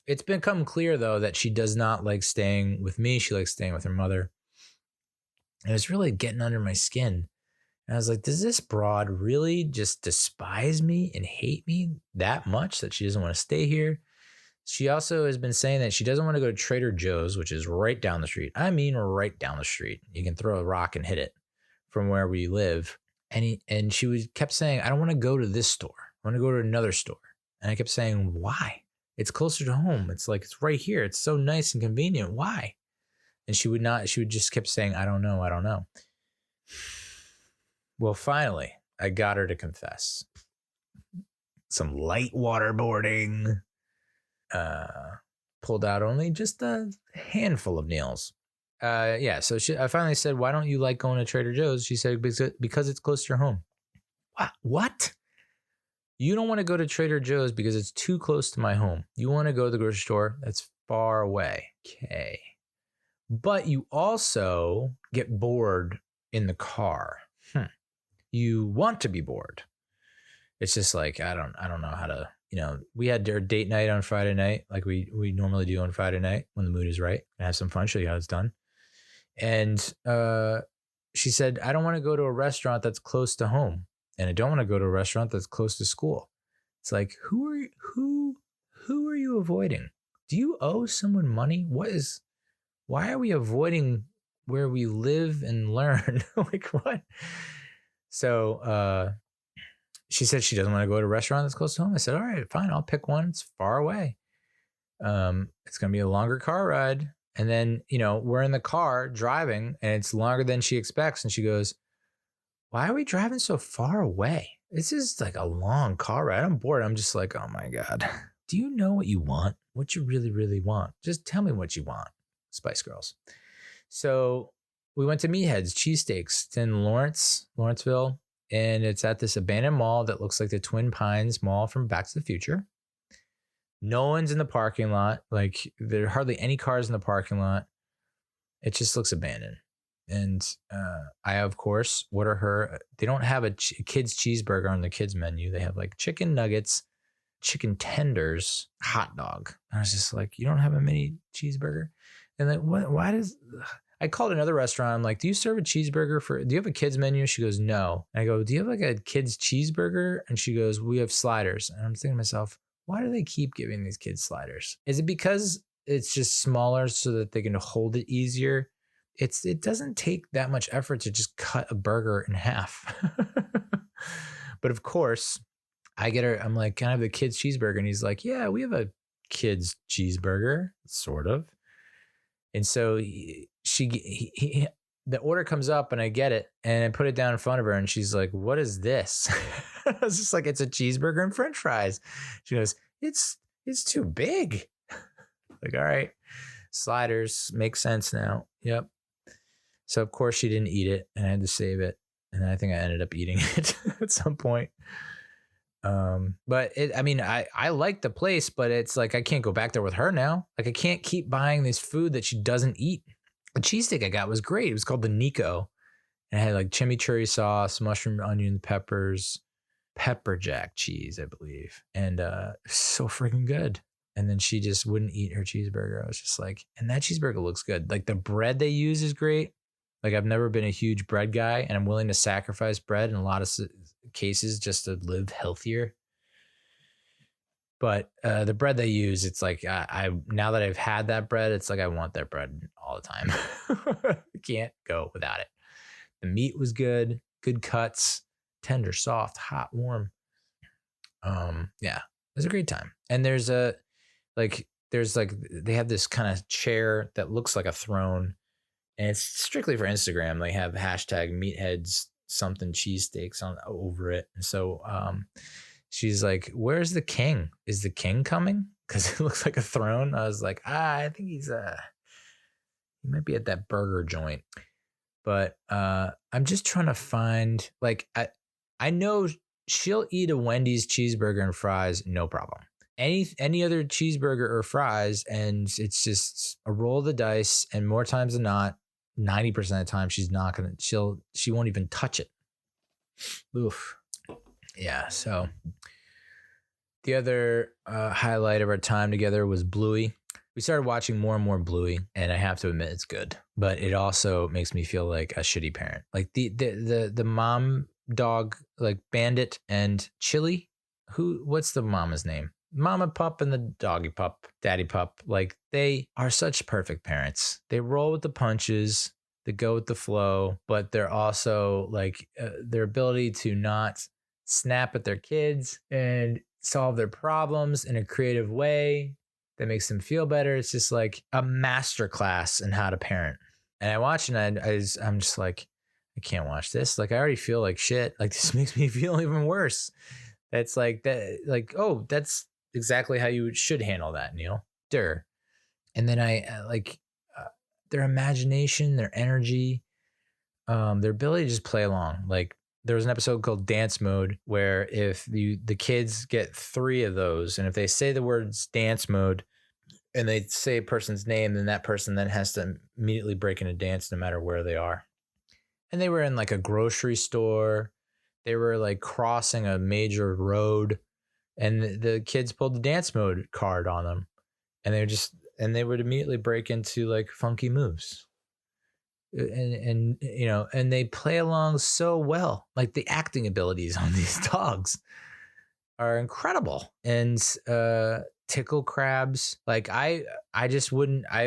it's become clear, though, that she does not like staying with me. She likes staying with her mother. And it's really getting under my skin. And I was like, does this broad really just despise me and hate me that much that she doesn't want to stay here? She also has been saying that she doesn't want to go to Trader Joe's, which is right down the street. I mean, right down the street. You can throw a rock and hit it from where we live. And she kept saying, I don't want to go to this store. I want to go to another store. And I kept saying, why? It's closer to home. It's like, it's right here. It's so nice and convenient. Why? And she would just kept saying, I don't know. Well, finally, I got her to confess. Some light waterboarding. Pulled out only just a handful of nails. So I finally said, why don't you like going to Trader Joe's? She said, because it's close to your home. What? You don't want to go to Trader Joe's because it's too close to my home. You want to go to the grocery store that's far away. Okay. But you also get bored in the car. You want to be bored. It's just like, I don't know how to, we had our date night on Friday night, like we normally do on Friday night when the mood is right, and have some fun, show you how it's done. And she said, I don't want to go to a restaurant that's close to home, and I don't want to go to a restaurant that's close to school. It's like, who are you avoiding? Do you owe someone money? Why are we avoiding where we live and learn? Like, what? So she said she doesn't want to go to a restaurant that's close to home. I said, all right, fine, I'll pick one. It's far away. It's going to be a longer car ride. And then, we're in the car driving, and it's longer than she expects. And she goes, why are we driving so far away? This is like a long car ride. I'm bored. I'm just like, oh my God. Do you know what you want? What you really, really want? Just tell me what you want. Spice Girls. So we went to Meatheadz Cheesesteaks. It's in Lawrenceville. And it's at this abandoned mall that looks like the Twin Pines Mall from Back to the Future. No one's in the parking lot. Like, there are hardly any cars in the parking lot. It just looks abandoned. And I, of course, order her. They don't have a kid's cheeseburger on the kids menu. They have like chicken nuggets, chicken tenders, hot dog. I was just like, you don't have a mini cheeseburger? And then why does... I called another restaurant. I'm like, do you serve a cheeseburger do you have a kids menu? She goes, no. And I go, do you have like a kids cheeseburger? And she goes, we have sliders. And I'm thinking to myself, why do they keep giving these kids sliders? Is it because it's just smaller so that they can hold it easier? It doesn't take that much effort to just cut a burger in half. But of course, I get her, I'm like, can I have the kids cheeseburger? And he's like, yeah, we have a kids cheeseburger, sort of. And so the order comes up and I get it and I put it down in front of her and she's like, "What is this?" I was just like, "It's a cheeseburger and French fries." She goes, It's too big." Like, all right, sliders make sense now. Yep. So of course she didn't eat it and I had to save it. And I think I ended up eating it at some point. But I like the place, but it's like, I can't go back there with her now. Like I can't keep buying this food that she doesn't eat. The cheesesteak I got was great. It was called the Nico. And it had like chimichurri sauce, mushroom, onion, peppers, pepper jack cheese, I believe. And so freaking good. And then she just wouldn't eat her cheeseburger. I was just like, and that cheeseburger looks good. Like the bread they use is great. Like I've never been a huge bread guy and I'm willing to sacrifice bread in a lot of cases just to live healthier. But the bread they use, it's like, I now that I've had that bread, it's like I want that bread all the time. I can't go without it. The meat was good cuts, tender, soft, hot, warm. Yeah, it was a great time. And they have this kind of chair that looks like a throne, and it's strictly for Instagram. They have hashtag Meatheadz something cheesesteaks on over it. And so she's like, "Where's the king? Is the king coming?" Because it looks like a throne. I was like, I think he might be at that burger joint. But I'm just trying to find, like, I know she'll eat a Wendy's cheeseburger and fries, no problem. Any other cheeseburger or fries, and it's just a roll of the dice. And more times than not, 90% of the time, she's not gonna. She won't even touch it. Oof. Yeah. So the other highlight of our time together was Bluey. We started watching more and more Bluey, and I have to admit it's good, but it also makes me feel like a shitty parent. Like the mom dog, like Bandit and Chili. What's the mama's name? Mama Pup and the doggy pup, daddy pup. Like they are such perfect parents. They roll with the punches, they go with the flow, but they're also like their ability to not snap at their kids and solve their problems in a creative way that makes them feel better. It's just like a masterclass in how to parent. And I watch and I'm just like, I can't watch this. Like I already feel like shit. Like this makes me feel even worse. That's like that. Like, oh, that's exactly how you should handle that, Neal. Durr. And then their imagination, their energy, their ability to just play along. Like there was an episode called Dance Mode where if the kids get 3 of those, and if they say the words dance mode and they say a person's name, then that person then has to immediately break into dance no matter where they are. And they were in like a grocery store. They were like crossing a major road, and the kids pulled the dance mode card on them, and they would immediately break into like funky moves. And you know, and they play along so well. Like the acting abilities on these dogs are incredible. And tickle crabs, like I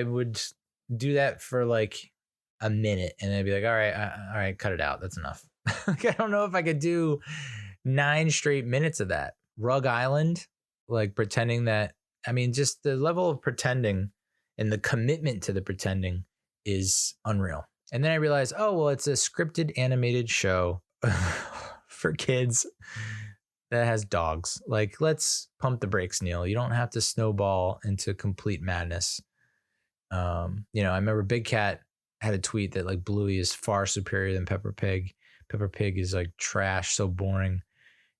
would do that for like a minute and I'd be like, all right, cut it out, that's enough. Like I don't know if I could do 9 straight minutes of that. Rug Island, like pretending that, I mean, just the level of pretending and the commitment to the pretending is unreal. And then I realized, oh, well, it's a scripted animated show for kids that has dogs. Like, let's pump the brakes, Neal. You don't have to snowball into complete madness. You know, I remember Big Cat had a tweet that like Bluey is far superior than Peppa Pig. Peppa Pig is like trash, so boring.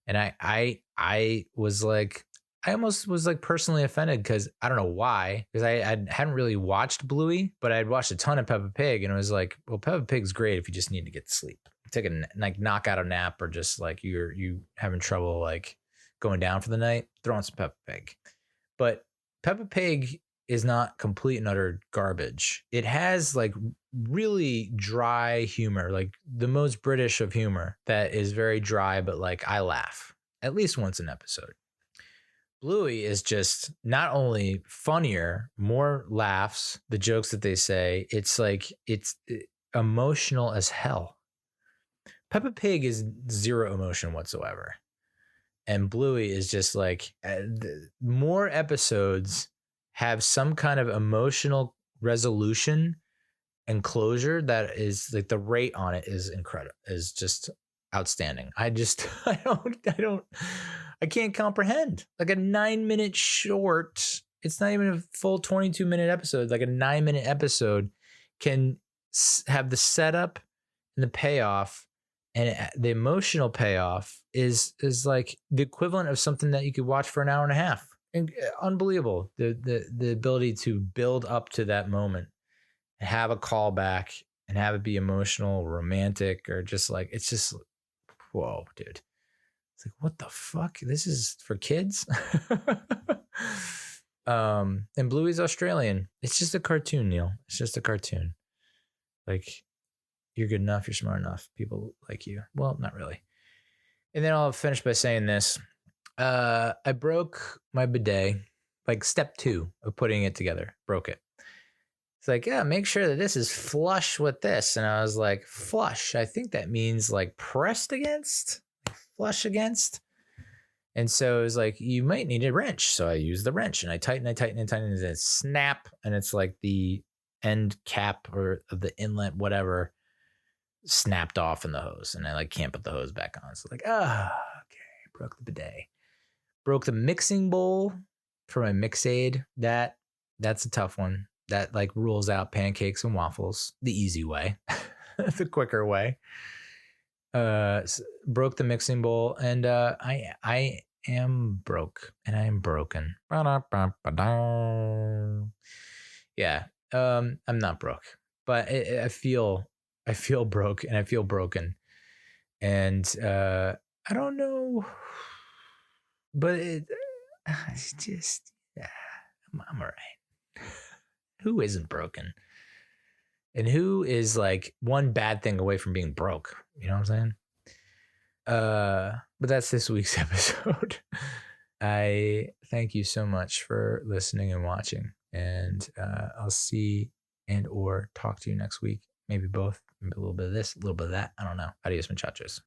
And I was like, I almost was like personally offended because I don't know why, because I hadn't really watched Bluey, but I'd watched a ton of Peppa Pig, and it was like, well, Peppa Pig's great if you just need to get to sleep, take a like knock out a nap, or just like you having trouble like going down for the night, throw on some Peppa Pig. But Peppa Pig is not complete and utter garbage. It has like really dry humor, like the most British of humor that is very dry, but like I laugh at least once an episode. Bluey is just not only funnier, more laughs, the jokes that they say, it's like, it's emotional as hell. Peppa Pig is zero emotion whatsoever. And Bluey is just like, more episodes have some kind of emotional resolution and closure that is like the rate on it is incredible, is just outstanding. I can't comprehend like a 9-minute short. It's not even a full 22-minute episode. Like a 9-minute episode can have the setup and the payoff, and the emotional payoff is like the equivalent of something that you could watch for an hour and a half. And unbelievable. The ability to build up to that moment and have a callback and have it be emotional, romantic, or just like, it's just, whoa, dude. It's like, what the fuck? This is for kids? And Bluey's Australian. It's just a cartoon, Neal. It's just a cartoon. Like, you're good enough. You're smart enough. People like you. Well, not really. And then I'll finish by saying this. I broke my bidet, like step 2 of putting it together. Broke it. It's like, yeah, make sure that this is flush with this. And I was like, flush. I think that means like pressed against, flush against. And so it was like, you might need a wrench. So I used the wrench and I tighten, and it snap. And it's like the end cap or of the inlet, whatever, snapped off in the hose. And I like can't put the hose back on. So like, okay, broke the bidet. Broke the mixing bowl for my Mixaid. That's a tough one. That like rules out pancakes and waffles the easy way, the quicker way. Broke the mixing bowl, and I am broke, and I am broken. Yeah, I'm not broke, but I feel broke, and I feel broken, and I don't know, but it's just, yeah, I'm all right. Who isn't broken? And who is like one bad thing away from being broke? You know what I'm saying? But that's this week's episode. I thank you so much for listening and watching. And I'll see and or talk to you next week. Maybe both. Maybe a little bit of this, a little bit of that. I don't know. Adios, muchachos.